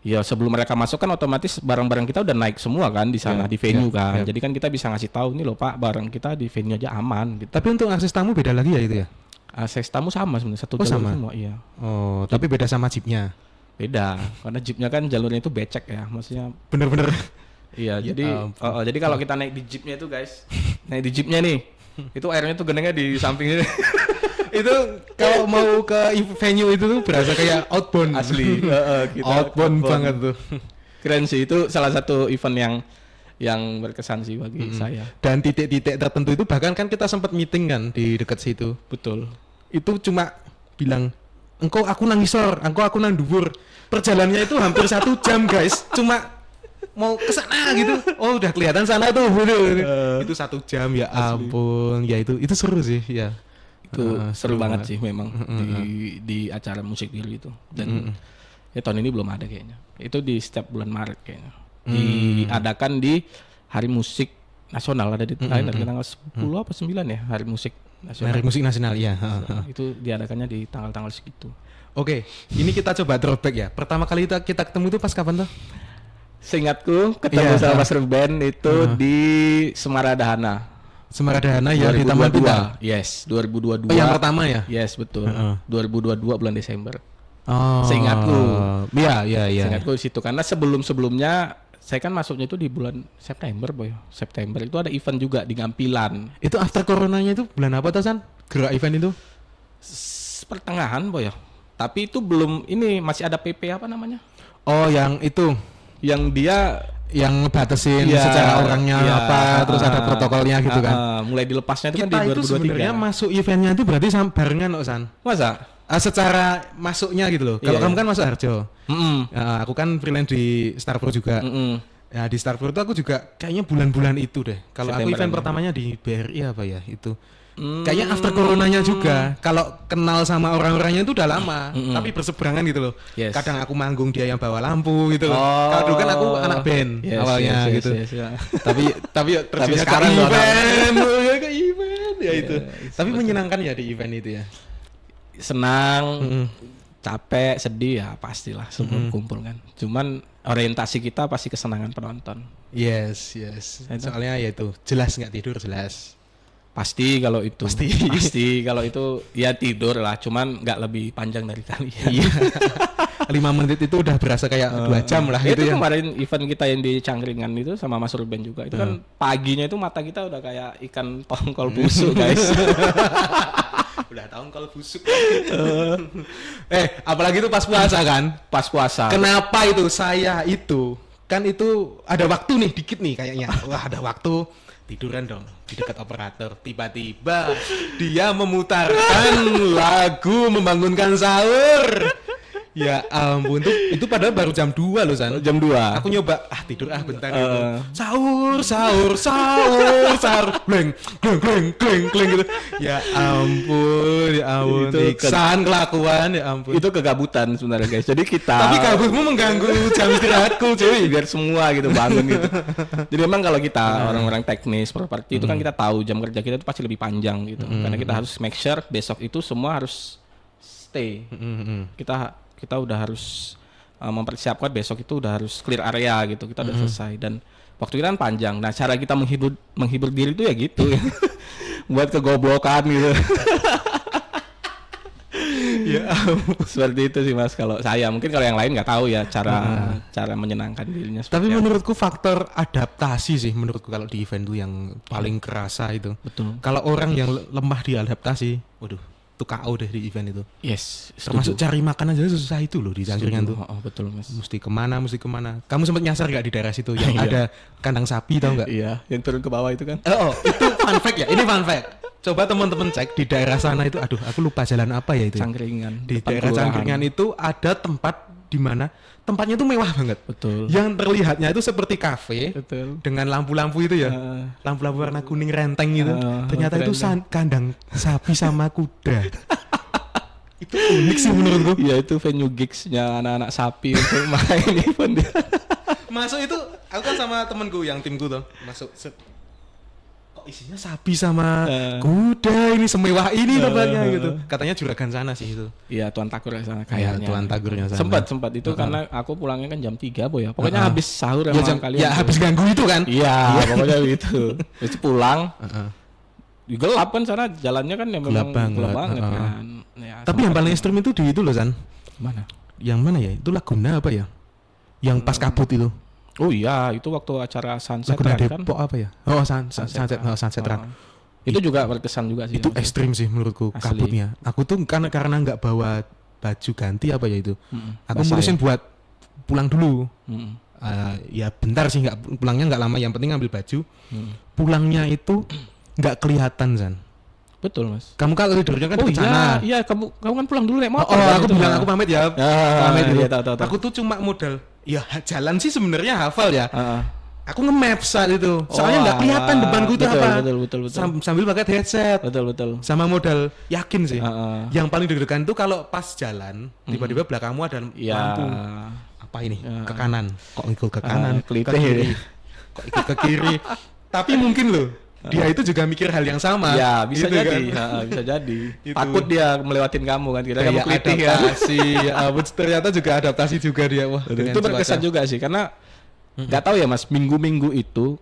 ya sebelum mereka masuk kan otomatis barang-barang kita udah naik semua kan di sana di venue kan. Jadi kan kita bisa ngasih tahu nih loh Pak, barang kita di venue aja aman gitu. Tapi untuk akses tamu beda lagi ya itu ya? Akses tamu sama sebenarnya, satu jalur sama? semua, iya. Oh, tapi beda sama jeepnya? Beda, karena jeepnya kan jalurnya itu becek ya, maksudnya bener-bener. Iya, jadi kalau kita naik di jeepnya itu guys, naik di jeepnya nih, itu airnya tuh genengnya di samping ini. Itu kalau mau ke venue itu tuh berasa kayak outbound. Asli, outbound banget tuh. Keren sih, itu salah satu event yang berkesan sih bagi saya. Dan titik-titik tertentu itu bahkan kan kita sempat meeting kan di dekat situ. Betul. Itu cuma bilang, engkau aku nang ngisor, aku nang dhuwur. Perjalanannya itu hampir 1 jam guys. Cuma mau ke sana gitu. Oh udah kelihatan sana tuh. Itu 1 jam ya ampun. Ya itu seru sih ya. Itu seru banget sih memang di acara musik biru itu. Dan ya tahun ini belum ada kayaknya. Itu di setiap bulan Maret kayaknya. Diadakan di Hari Musik Nasional, ada di tanggal 10 apa 9 ya, Hari Musik Nasional. Hari Musik Nasional ya. Itu diadakannya di tanggal-tanggal segitu. Oke, ini kita coba throwback ya. Pertama kali kita ketemu itu pas kapan tuh? Seingatku ketemu sama Mas Ruben itu di Semaradahana. Semaradahana ya di Taman Pintar. Yes, 2022. Oh, yang pertama ya? Yes, betul. 2022 bulan Desember. Oh. Seingatku. Iya. Seingatku di situ, karena sebelumnya saya kan masuknya itu di bulan September, Boy. September itu ada event juga di Ngampilan. Itu after coronanya itu bulan apa tuh, San? Gerak event itu? Pertengahan, Boy. Tapi itu belum, ini masih ada PP apa namanya? Oh, yang itu. Yang dia yang ngebatasin secara orangnya terus ada protokolnya gitu kan. Mulai dilepasnya itu kita kan di 2023. Kita itu sebenarnya masuk eventnya itu berarti barengan loh, San. Masa? Secara masuknya gitu loh. Kalau kamu kan masuk Harjo. Aku kan freelance di Starpro juga. Ya di Starpro itu aku juga kayaknya bulan-bulan itu deh. Kalau aku event pertamanya di BRI apa ya itu. Kayaknya after coronanya juga. Kalau kenal sama orang-orangnya itu udah lama, tapi berseberangan gitu loh. Kadang aku manggung, dia yang bawa lampu gitu loh. Kalau dulu kan aku anak band awalnya gitu. Tapi terjunnya ke event, ke event ya itu. Tapi menyenangkan ya di event itu ya. Senang, capek, sedih ya pastilah semua kumpul kan. Cuman orientasi kita pasti kesenangan penonton. Yes. Soalnya ya itu jelas nggak tidur jelas. Pasti kalau itu. Pasti kalau itu ya tidur lah. Cuman nggak lebih panjang dari kalian. Iya. 5 menit itu udah berasa kayak 2 jam lah gitu ya. Itu kemarin event kita yang di Cangkringan itu sama Mas Ruben juga. Itu kan paginya itu mata kita udah kayak ikan tongkol busuk guys. Udah tongkol busuk. Apalagi itu pas puasa kan? Pas puasa. Kenapa itu saya itu? Kan itu ada waktu nih dikit nih kayaknya. Wah, ada waktu. Tiduran dong di dekat operator. Tiba-tiba dia memutarkan lagu membangunkan sahur. Ya ampun, itu padahal baru jam 2 loh San. Jam 2. Aku nyoba tidur bentar gitu. Sahur. Gleng gitu. Ya ampun. Itu Iksan kelakuan ya ampun. Itu kegabutan sebenarnya guys. Jadi kita Tapi kabutmu mengganggu jam istirahatku cuy. biar semua gitu bangun gitu. Jadi memang kalau kita orang-orang teknis properti itu kan kita tahu jam kerja kita itu pasti lebih panjang gitu. Karena kita harus make sure besok itu semua harus stay. Kita udah harus mempersiapkan besok itu udah harus clear area gitu. Kita udah selesai dan waktu kita kan panjang. Nah, cara kita menghibur diri itu ya gitu ya. Buat kegoblokan gitu. Ya, seperti itu sih Mas kalau saya. Mungkin kalau yang lain nggak tahu ya cara menyenangkan dirinya. Tapi menurutku faktor adaptasi sih menurutku kalau di event itu yang paling kerasa itu. Betul. Kalau orang yang lemah di adaptasi, waduh, itu KO deh di event itu. Yes. Termasuk cari makan aja susah itu loh di Jangkringan tuh. Oh, betul Mas. Mesti kemana. Kamu sempat nyasar gak di daerah situ yang ada kandang sapi tau gak? Iya, yang turun ke bawah itu kan. Itu fun fact ya. Ini fun fact. Coba teman-teman cek di daerah sana itu. Aduh, aku lupa jalan apa ya itu. Cangkringan. Di daerah Cangkringan itu ada tempat di mana tempatnya tuh mewah banget. Betul. Yang terlihatnya itu seperti kafe. Betul. Dengan lampu-lampu itu ya. Lampu-lampu warna kuning renteng gitu. Ternyata itu kandang sapi sama kuda. Itu unik sih menurutku. Iya, itu venue gigs-nya anak-anak sapi untuk main event dia. Masuk itu aku kan sama temenku yang timku tuh. Masuk kok isinya sapi sama kuda, ini semewah ini tempatnya gitu. Katanya juragan sana sih itu. Iya, Tuan Tagur ya sana kayaknya. Tuan Tagurnya sana. Sempat itu karena aku pulangnya kan jam 3 ya. Pokoknya habis sahur emang kalian. Ya habis ganggu itu kan. Iya, pokoknya gitu. Terus pulang. Gelap kan sana jalannya kan yang memang gelap banget kan. Ya, tapi yang paling ekstrim itu di itu loh San. Mana? Yang mana ya? Itu Laguna apa ya? Yang pas kabut itu. Oh iya, itu waktu acara Sunset Laguna kan. Depok apa ya? Oh, Sunset Run. Itu juga berkesan juga sih. Itu ekstrim sih menurutku asli. kabutnya. Aku tuh karena nggak bawa baju ganti apa ya itu. Aku mutusin buat pulang dulu. Ya bentar sih, pulangnya nggak lama. Yang penting ambil baju. Pulangnya itu nggak kelihatan San. Betul Mas. Kamu kan tidurnya kan di sana. Iya, kamu kan pulang dulu naik motor. Aku bilang aku pamit ya. Pamit dulu. Iya, tahu. Aku tuh cuma modal. Ya jalan sih sebenarnya hafal ya. Aku nge-map saat itu. Soalnya nggak kelihatan depanku itu apa. Betul. Sambil pakai headset. Betul. Sama modal yakin sih. Yang paling deg-degan itu kalau pas jalan tiba-tiba belakangmu ada lampu. Apa ini? Ke kanan. Kok ikut ke kanan? Ke kiri. Kok ikut ke kiri? Tapi mungkin loh. Dia itu juga mikir hal yang sama. Ya, bisa gitu jadi. Kan? Bisa jadi. Itu. Takut dia melewatin kamu kan. Kira kamu kelitih ya. Adaptasi. Ternyata juga adaptasi juga dia. Wah, itu berkesan juga sih karena nggak tahu ya Mas, minggu-minggu itu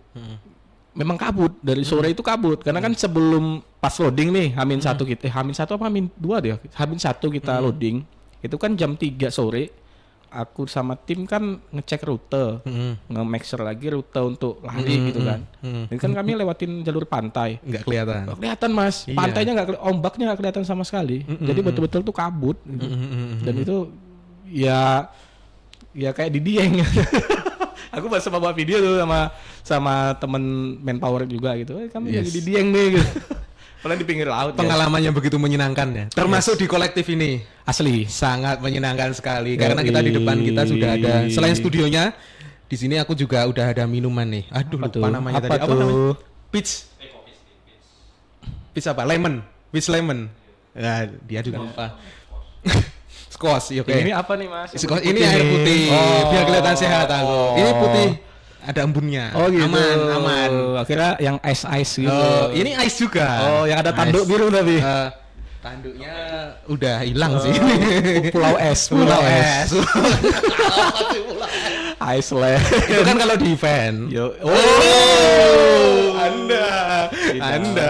memang kabut, dari sore itu kabut karena kan sebelum pas loading nih H-1 kita H-1 apa H-2 deh, H-1 kita loading itu kan jam 3 sore. Aku sama tim kan ngecek rute, nge-make sure lagi rute untuk lari gitu kan. Jadi kan kami lewatin jalur pantai. Nggak kelihatan. Nggak kelihatan Mas, pantainya ombaknya nggak kelihatan sama sekali. Jadi betul-betul tuh kabut. Gitu. Dan itu ya kayak di Dieng. Aku pas bawa video tuh sama temen Manpower juga gitu. Kami lagi di Dieng nih gitu. Padahal di pinggir laut. Pengalaman yang begitu menyenangkan ya. Termasuk di kolektif ini. Asli. Sangat menyenangkan sekali. Karena kita di depan kita sudah ada. Selain studionya, di sini aku juga udah ada minuman nih. Aduh, lupa namanya tadi. Apa namanya? Peach. Apa? Lemon. Peach lemon. Nah, dia juga lupa. Squash, oke. Ini apa nih Mas? Squash ini air putih. Biar kelihatan sehat aku. Ini putih. Ada embunnya. Oh gitu. Aman. Akhirnya yang ice gitu. Ini ice juga. Oh, yang ada tanduk biru tapi. Tanduknya udah hilang sih. Pulau es. Iceland. Itu kan kalau di event. Anda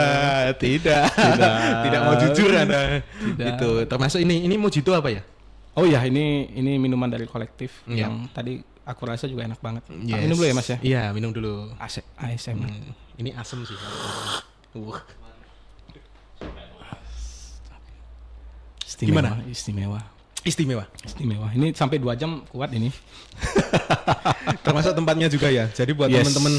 tidak mau jujur Anda. Itu termasuk ini mojito apa ya? Oh ya, ini minuman dari kolektif yang tadi aku rasa juga enak banget. Yes. Minum dulu ya Mas ya? Iya, minum dulu. ASM. Ini asem sih. Istimewa. Ini sampai 2 jam kuat ini. Termasuk tempatnya juga ya. Jadi buat teman-teman,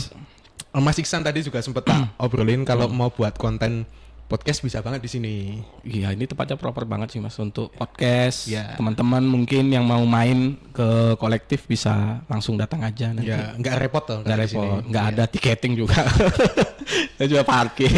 Mas Iksan tadi juga sempat tak obrolin kalau mau buat konten podcast bisa banget di sini. Iya, ini tempatnya proper banget sih Mas untuk podcast. Ya. Teman-teman mungkin yang mau main ke kolektif bisa langsung datang aja nanti. Ya, nggak repot toh. Nggak di repot, sini. nggak Iya. ada tiketing juga. Dan juga parkir.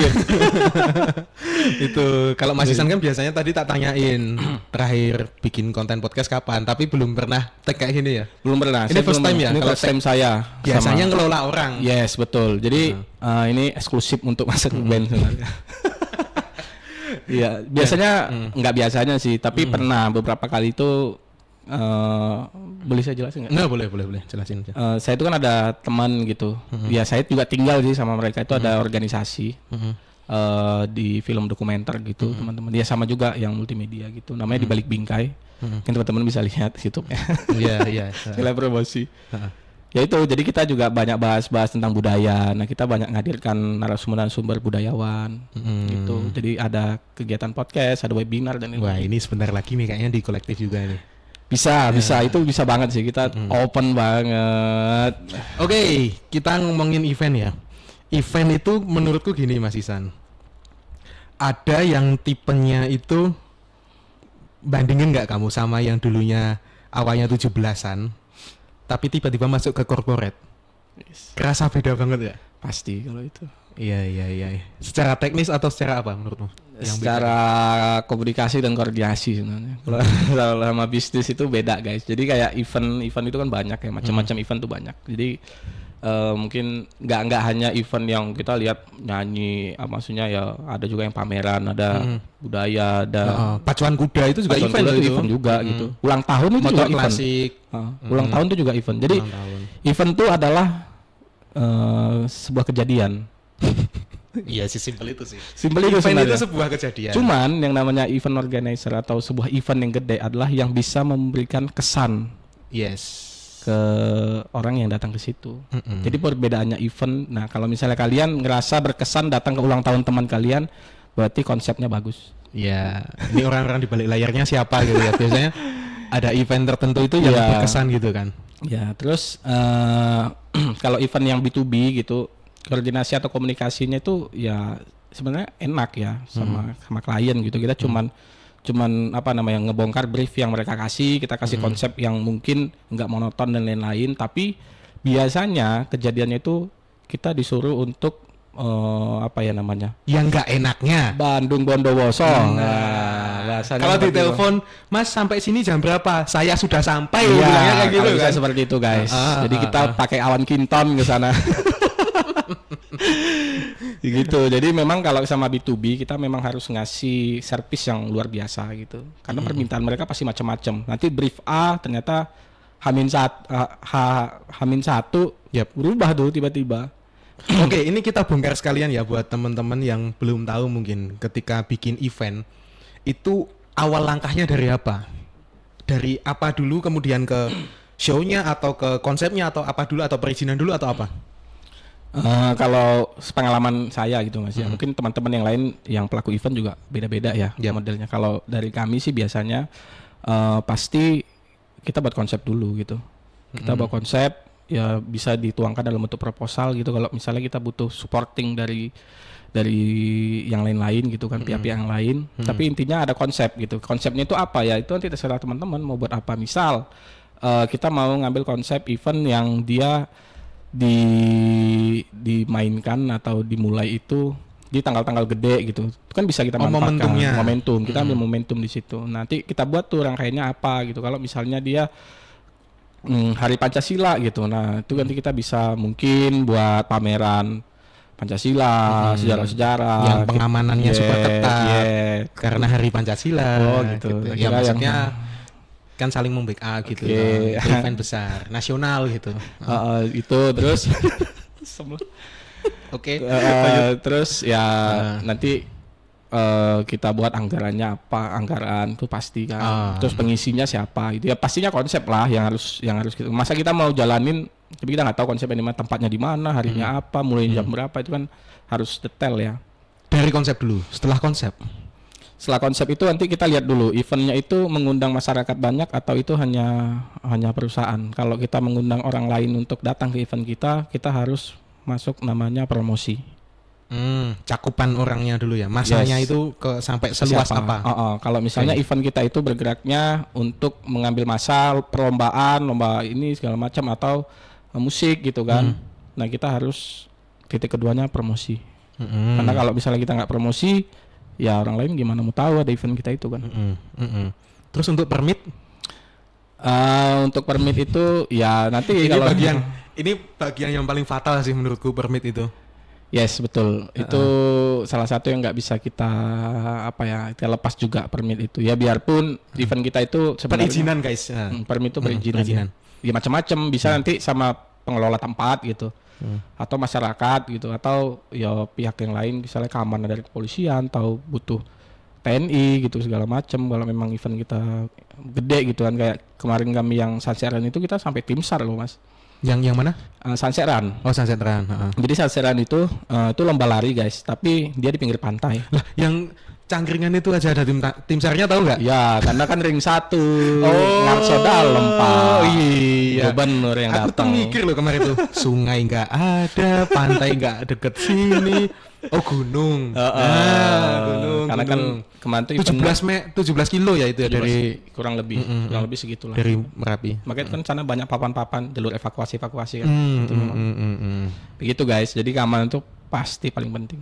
Itu kalau Mas Isan kan biasanya tadi tak tanyain terakhir bikin konten podcast kapan, tapi belum pernah tag kayak gini ya. Belum pernah. Ini Saya first belum time pernah. ya? Ini Kalau first time saya. Biasanya sama- ngelola orang. Yes, betul. Jadi ini eksklusif untuk masuk ke band sebenarnya. Iya, biasanya nggak biasanya sih, tapi pernah beberapa kali itu boleh saya jelasin nggak? Nggak, boleh jelasin aja. Saya itu kan ada teman gitu. Ya saya juga tinggal sih sama mereka itu ada organisasi di film dokumenter gitu teman-teman. Dia sama juga yang multimedia gitu. Namanya Di Balik Bingkai. Mungkin teman-teman bisa lihat YouTube-nya. Iya. Nilai promosi. Ya itu, jadi kita juga banyak bahas tentang budaya. Nah kita banyak ngadirkan narasumber budayawan gitu. Jadi ada kegiatan podcast, ada webinar dan Wah, ini sebentar lagi nih kayaknya di kolektif juga nih. bisa itu bisa banget sih, kita open banget. Oke, kita ngomongin event ya. Event itu menurutku gini Mas Isan. Ada yang tipenya itu bandingin nggak kamu sama yang dulunya awalnya 17-an tapi tiba-tiba masuk ke corporate? Kerasa beda banget ya? Pasti kalau itu. Iya. Secara teknis atau secara apa menurutmu? Secara komunikasi dan koordinasi sebenarnya. Kalau sama bisnis itu beda guys. Jadi kayak event itu kan banyak ya, macam-macam event tuh banyak. Jadi mungkin nggak hanya event yang kita lihat nyanyi, maksudnya ya ada juga yang pameran, ada budaya, ada pacuan kuda itu juga pacuan event kuda loh itu itu. event juga gitu. Ulang tahun itu Motor juga event. klasik. Ulang tahun itu juga event. Jadi Ulang tahun. event itu adalah sebuah kejadian. Iya sih, simpel itu sih. Simpel itu Event itu sebenarnya. sebuah kejadian. Cuman yang namanya event organizer atau sebuah event yang gede adalah yang bisa memberikan kesan Yes. ke orang yang datang ke situ. Jadi perbedaannya event. Nah, kalau misalnya kalian ngerasa berkesan datang ke ulang tahun teman kalian, berarti konsepnya bagus. Ya, ini orang-orang di balik layarnya siapa gitu ya. Biasanya ada event tertentu itu yang Iya. berkesan gitu kan. Ya, terus kalau event yang B2B gitu, koordinasi atau komunikasinya itu ya sebenarnya enak ya sama klien gitu. Kita cuman apa namanya ngebongkar brief yang mereka kasih, kita kasih konsep yang mungkin nggak monoton dan lain-lain, tapi biasanya kejadiannya itu kita disuruh untuk apa ya namanya? Yang nggak enaknya. Bandung Bondowoso. Nah, bahasanya Kalau seperti itu. ditelepon, Mas sampai sini jam berapa? Saya sudah sampai. Iya, bilangnya kayak gitu kalau bisa kan. seperti itu guys. Jadi kita pakai awan kinton ke sana. Gitu. Jadi memang kalau sama B2B kita memang harus ngasih service yang luar biasa gitu. Karena permintaan mereka pasti macam-macam. Nanti brief A ternyata Hamin satu berubah tuh tiba-tiba. Oke, ini kita bongkar sekalian ya buat teman-teman yang belum tahu mungkin ketika bikin event itu awal langkahnya dari apa? Dari apa dulu kemudian ke show-nya atau ke konsepnya atau apa dulu atau perizinan dulu atau apa? Kalau pengalaman saya gitu Mas ya, mungkin teman-teman yang lain yang pelaku event juga beda-beda ya modelnya. Kalau dari kami sih biasanya pasti kita buat konsep dulu gitu. Kita buat konsep ya bisa dituangkan dalam bentuk proposal gitu. Kalau misalnya kita butuh supporting dari yang lain-lain gitu kan, pihak-pihak yang lain. Tapi intinya ada konsep gitu. Konsepnya itu apa ya? Itu nanti terserah teman-teman mau buat apa. Misal kita mau ngambil konsep event yang dia dimainkan atau dimulai itu di tanggal-tanggal gede gitu. Itu kan bisa kita manfaatkan momentum. Kita ambil momentum di situ. Nanti kita buat tuh rangkaiannya apa gitu. Kalau misalnya dia Hari Pancasila gitu. Nah, itu nanti kita bisa mungkin buat pameran Pancasila, sejarah-sejarah yang pengamanannya super ketat karena Hari Pancasila. Oh gitu. Ya maksudnya kan saling membackup gitu. Event besar, nasional gitu. Itu terus Oke. Terus ya nanti kita buat anggarannya apa, anggaran tuh pasti kan. Terus pengisinya siapa itu ya pastinya konsep lah yang harus gitu. Masa kita mau jalanin tapi kita nggak tahu konsepnya di mana, tempatnya di mana, harinya apa, mulai jam berapa, itu kan harus detail ya. Dari konsep dulu, setelah konsep itu nanti kita lihat dulu eventnya itu mengundang masyarakat banyak atau itu hanya perusahaan. Kalau kita mengundang orang lain untuk datang ke event kita harus masuk namanya promosi. Cakupan orangnya dulu ya. Masanya itu sampai seluas Siapa? apa? Kalau misalnya event kita itu bergeraknya untuk mengambil massa perlombaan, lomba ini segala macam atau musik gitu kan. Nah, kita harus titik keduanya promosi. Karena kalau misalnya kita nggak promosi, ya orang lain gimana mau tahu ada event kita itu kan. Terus untuk permit? Untuk permit itu ya nanti Ini kalau bagian yang paling fatal sih menurutku, permit itu. Yes, betul. Itu salah satu yang nggak bisa kita kita lepas juga permit itu. Ya biarpun event kita itu sebenarnya Perizinan guys. permit itu perizinan. Ya macam-macam, bisa nanti sama pengelola tempat gitu. Atau masyarakat gitu, atau ya pihak yang lain misalnya keamanan dari kepolisian atau butuh TNI gitu segala macam. Kalau memang event kita gede gitu kan, kayak kemarin kami yang Sanseran itu kita sampai tim SAR loh Mas. Yang mana? Sanseran. Oh, Sanseran. Jadi Sanseran itu lomba lari guys, tapi dia di pinggir pantai. Lah, yang Cangkringan itu aja ada tim SAR-nya, tahu nggak? Ya, karena kan ring 1 Ngarso dalam Pak. Oh iya. Gubernur yang Aku tuh datang. mikir loh kemarin tuh, sungai nggak ada, pantai nggak deket sini. Oh gunung. Gunung. Karena kan kemarin tuh event 17 kilo ya itu ya dari kurang lebih segitulah. dari Merapi. Makanya kan sana banyak papan-papan jalur evakuasi kan. Itu memang. Begitu guys. Jadi keamanan itu pasti paling penting.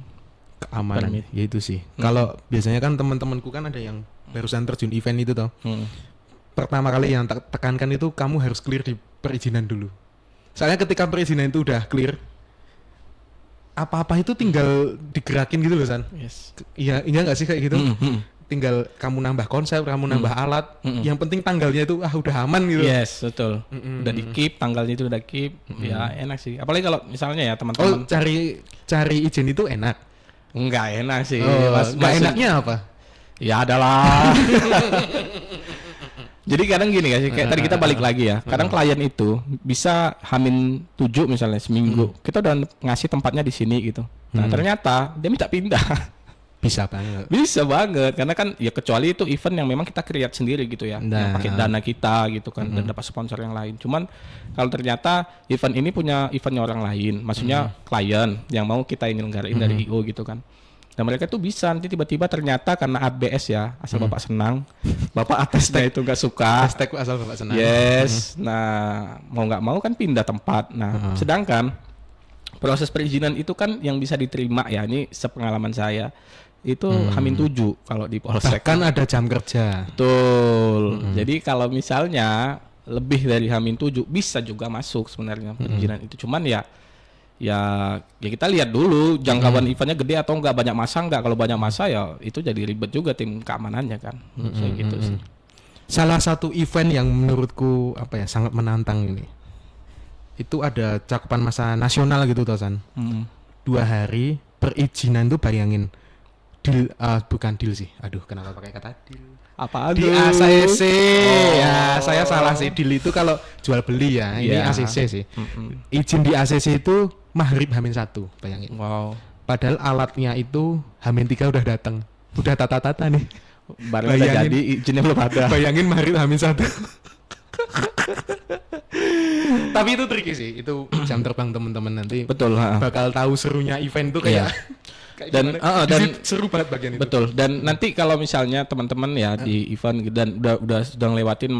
Keamanan ya itu sih. Kalau biasanya kan teman-temanku kan ada yang barusan terjun event itu toh. Pertama kali yang tekankan itu kamu harus clear di perizinan dulu. Soalnya ketika perizinan itu udah clear, apa-apa itu tinggal digerakin gitu loh San. Yes. Iya nggak sih kayak gitu? Tinggal kamu nambah konsep, kamu nambah alat. Yang penting tanggalnya itu udah aman gitu. Yes, betul. Udah di keep, tanggalnya itu udah keep. Ya enak sih. Apalagi kalau misalnya ya teman-teman. Cari izin itu enak. Enggak enak sih. Nggak enaknya apa? Ya adalah. Jadi kadang gini ya, kayak tadi kita balik lagi ya. Kadang klien itu bisa H-7 misalnya seminggu. Kita udah ngasih tempatnya di sini gitu. Nah, ternyata dia minta pindah. Bisa banget. Bisa banget, karena kan ya kecuali itu event yang memang kita create sendiri gitu ya. Yang pakai dana kita gitu kan dan dapat sponsor yang lain. Cuman kalau ternyata event ini punya eventnya orang lain, maksudnya klien yang mau kita nyelenggarain dari IO gitu kan. Dan mereka tuh bisa nanti tiba-tiba ternyata karena ABS ya, asal Bapak senang, Bapak atasnya itu nggak suka. Hashtag asal Bapak senang. Yes, nah mau nggak mau kan pindah tempat. Nah, sedangkan proses perizinan itu kan yang bisa diterima ya, ini sepengalaman saya itu H-7 kalau di Polsek. Kan ada jam kerja. Betul. Jadi kalau misalnya lebih dari H-7 bisa juga masuk sebenarnya perizinan itu. Cuman ya kita lihat dulu jangkauan eventnya gede atau enggak, banyak masa enggak. Kalau banyak masa ya itu jadi ribet juga tim keamanannya kan. Kayak gitu sih. Salah satu event yang menurutku sangat menantang ini. Itu ada cakupan masa nasional gitu Tosan. 2 hari perizinan tuh bayangin. Bukan deal sih. Aduh, kenapa pakai kata deal? Apaan di tuh? ACC. Ya, saya salah sih. Deal itu kalau jual beli ya. Ini ACC sih. Izin di ACC itu maghrib H-1, bayangin. Wow. Padahal alatnya itu H-3 udah datang. Udah tata-tata nih. Barang udah jadi, izinnya belum ada. Bayangin maghrib H-1. Tapi itu tricky sih. Itu jam terbang teman-teman nanti. Betul. Bakal tahu serunya event tuh kayak. Dan seru banget bagian itu. Betul. Dan nanti kalau misalnya teman-teman ya di event dan udah sudah ngelewatin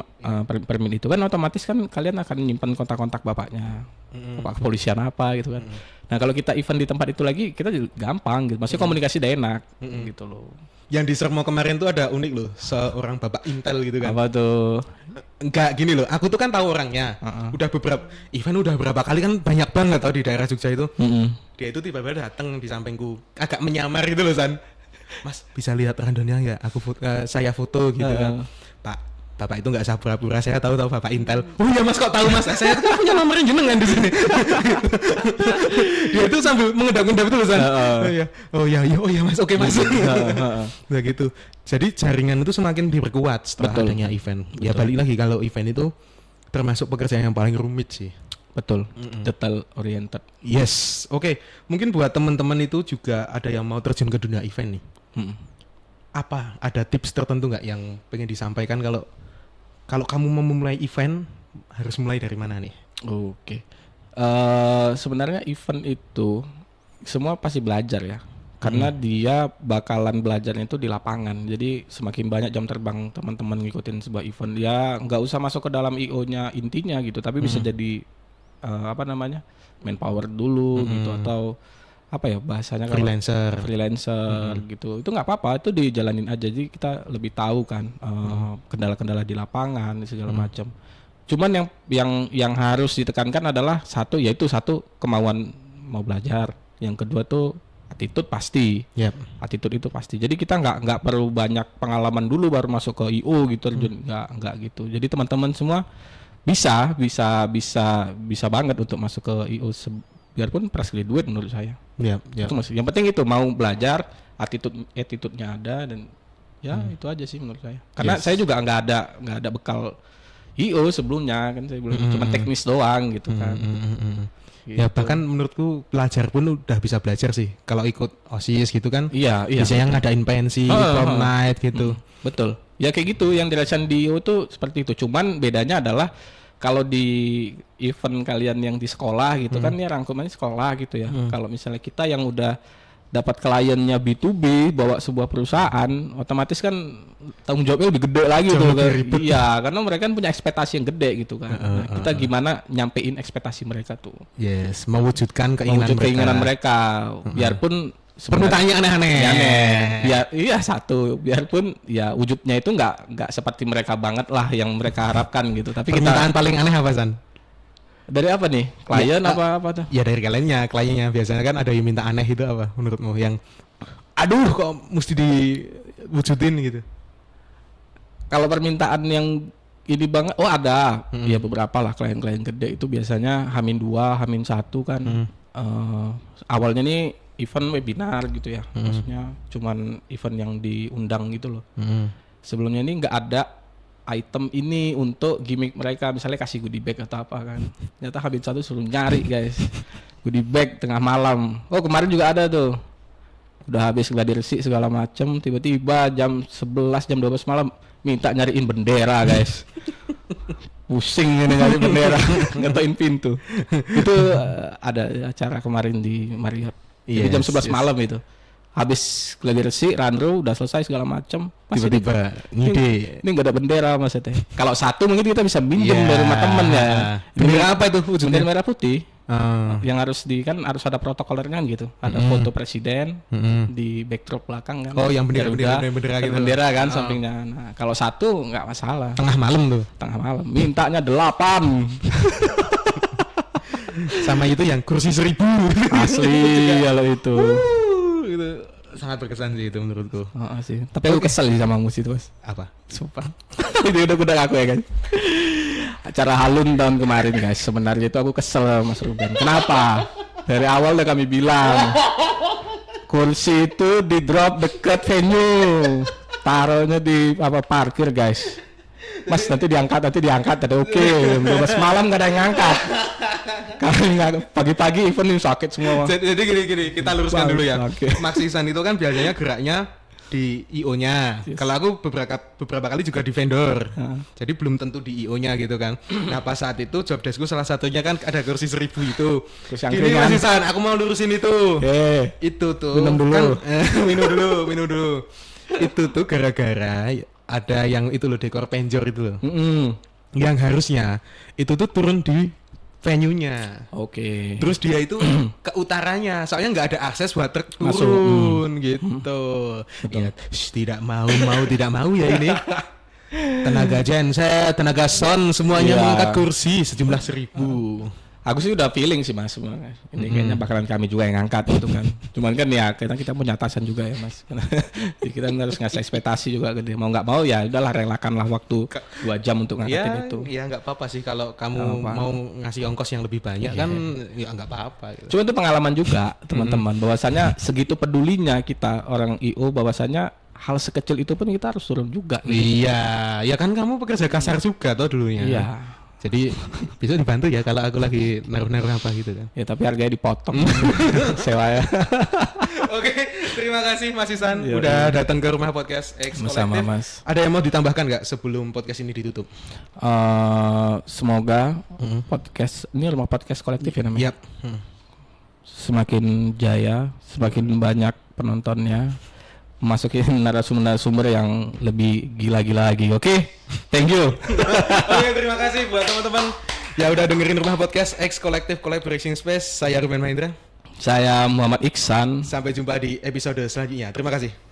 permit itu kan otomatis kan kalian akan menyimpan kontak-kontak bapaknya. Bapak kepolisian apa gitu kan. Nah, kalau kita event di tempat itu lagi kita juga gampang gitu. Maksudnya komunikasi udah enak gitu loh. Yang di Sermo kemarin tuh ada unik loh, seorang bapak Intel gitu kan. Apa tuh? Enggak gini loh, aku tuh kan tahu orangnya. Udah berapa kali kan banyak banget tau di daerah Jogja itu. Dia itu tiba-tiba datang di sampingku, agak menyamar gitu loh San. Mas, bisa lihat randonnya nggak? Saya foto gitu kan. Bapak itu nggak usah pura-pura, saya tahu Bapak Intel. Oh iya Mas, kok tahu Mas? Saya tuh punya nomornya jenengan di sini. Dia itu sambil mengedap-ngedap itu loh San. Oh ya Mas, oke Mas. Nah gitu. Jadi jaringan itu semakin diperkuat setelah adanya event. Ya balik lagi kalau event itu termasuk pekerjaan yang paling rumit sih. Betul. Detail oriented. Yes. Oke. Mungkin buat teman-teman itu juga ada yang mau terjun ke dunia event nih. Apa ada tips tertentu nggak yang pengen disampaikan kalau kamu mau memulai event harus mulai dari mana nih? Oke. Sebenarnya event itu semua pasti belajar ya. Karena dia bakalan belajarnya itu di lapangan. Jadi semakin banyak jam terbang teman-teman ngikutin sebuah event, ya nggak usah masuk ke dalam IO-nya intinya gitu, tapi bisa jadi manpower dulu gitu, atau apa ya bahasanya, freelancer gitu. Itu nggak apa-apa, itu dijalanin aja. Jadi kita lebih tahu kan kendala-kendala di lapangan segala macam. Cuman yang harus ditekankan adalah satu kemauan mau belajar. Yang kedua tuh attitude pasti. Attitude itu pasti. Jadi kita nggak perlu banyak pengalaman dulu baru masuk ke IO gitu, nggak gitu. Jadi teman-teman semua bisa banget untuk masuk ke IO biarpun fresh graduate menurut saya. Itu masih. Yang penting itu mau belajar, attitude-nya ada, dan itu aja sih menurut saya. Karena saya juga nggak ada bekal IO sebelumnya kan, saya cuma teknis doang gitu kan. Gitu. Ya bahkan menurutku pelajar pun udah bisa belajar sih kalau ikut OSIS gitu kan. Iya. Biasanya ngadain pensi, prom night gitu. Betul. Ya kayak gitu, yang dirasain di IO tuh seperti itu. Cuman bedanya adalah kalau di event kalian yang di sekolah gitu kan, ya rangkumannya sekolah gitu ya. Kalau misalnya kita yang udah dapat kliennya B2B, bawa sebuah perusahaan, otomatis kan tanggung jawabnya lebih gede lagi tuh kan. Iya, karena mereka kan punya ekspektasi yang gede gitu kan. Kita gimana nyampein ekspektasi mereka tuh. Yes, mewujudkan keinginan mereka. Biarpun permintaannya aneh-aneh. Biarpun ya wujudnya itu nggak seperti mereka banget lah yang mereka harapkan gitu. Tapi permintaan paling aneh apa, San? Dari apa nih? Klien apa tuh? Ya dari kliennya biasanya kan ada yang minta aneh itu apa menurutmu, yang aduh kok mesti diwujudin gitu. Kalau permintaan yang ini banget, ada. Ya beberapa lah klien-klien gede itu biasanya H-2, H-1 kan. Awalnya nih event webinar gitu ya. Maksudnya cuman event yang diundang gitu loh. Sebelumnya ini nggak ada item ini untuk gimmick mereka, misalnya kasih goodie bag atau apa kan. Ternyata H-1 suruh nyari guys, goodie bag tengah malam. Oh kemarin juga ada tuh, udah habis gladi resik segala macem, tiba-tiba jam 11, jam 12 malam minta nyariin bendera guys. Pusing ini nyari bendera, ngetain pintu. Itu ada acara kemarin di Marriott. Jadi jam 11 malam itu. Habis gladi resik, runru udah selesai segala macam, tiba-tiba ngide. Ini nggak ada bendera maksudnya. Kalau satu mungkin kita bisa minjem dari rumah temen ya. Bendera apa itu? Bendera merah putih. Yang harus ada protokolernya kan gitu. Ada foto presiden di backdrop belakang kan. Oh, yang bendera gitu. Bendera kan sampingnya. Nah, kalau satu nggak masalah. Tengah malam. Mintanya 8. Sama itu yang kursi 1000. Asli kalau itu. Itu sangat berkesan sih itu menurutku. Sih. Tapi aku kesel sih sama musik itu, Mas. Apa? Sumpah. Itu udah ngaku ya kan. Acara Halun tahun kemarin guys, sebenarnya itu aku kesel Mas Ruben. Kenapa? Dari awal udah kami bilang kursi itu di drop deket venue, taruhnya di parkir guys. Mas nanti diangkat ada oke. 12 malam gak ada yang ngangkat. Karena pagi-pagi event ini sakit semua. Jadi gini, kita luruskan dulu ya. Max Ihsan itu kan biasanya geraknya di IO-nya. Kalau aku beberapa kali juga di vendor. Jadi belum tentu di IO-nya gitu kan. Nah pas saat itu job deskku salah satunya kan ada kursi 1000 itu. Gini Mas Ihsan, aku mau lurusin itu. Itu tuh. Minum dulu. Kan, minum dulu. Itu tuh gara-gara ada yang itu loh, dekor penjor itu loh. Yang harusnya itu tuh turun di venue-nya. Oke. Terus dia itu ke utaranya, soalnya nggak ada akses buat truk turun gitu. Ya, tidak mau ya ini. Tenaga genset, tenaga sound semuanya mengangkat kursi sejumlah 1000. Aku sih udah feeling sih Mas sebenarnya. Ini kayaknya bakalan kami juga yang ngangkat gitu kan. Cuman kan ya kita punya atasan juga ya Mas. Jadi kita harus ngasih ekspektasi juga gede. Mau nggak mau ya udahlah, relakanlah waktu 2 jam untuk ngangkatin itu. Ya nggak apa-apa sih kalau kamu mau ngasih ongkos yang lebih banyak kan ya nggak apa-apa gitu. Cuma itu pengalaman juga teman-teman, bahwasanya segitu pedulinya kita orang IO, bahwasanya hal sekecil itu pun kita harus turun juga. Iya, ya kan kamu pekerja kasar juga toh dulunya. Iya. Jadi bisa dibantu ya kalau aku lagi naruh-naruh apa gitu kan. Ya tapi harganya dipotong. Sewa ya. Oke, terima kasih Mas Ihsan udah datang ke rumah podcast X Kolektif. Sama Mas. Ada yang mau ditambahkan nggak sebelum podcast ini ditutup? Semoga podcast ini rumah podcast kolektif ya namanya. semakin jaya, semakin banyak penontonnya, masukin narasumber yang lebih gila-gila lagi. Oke, thank you. Oke, terima kasih buat teman-teman ya udah dengerin Rumah Podcast X Collective Collaboration Space. Saya Ruben Mahendra. Saya Muhammad Iksan. Sampai jumpa di episode selanjutnya. Terima kasih.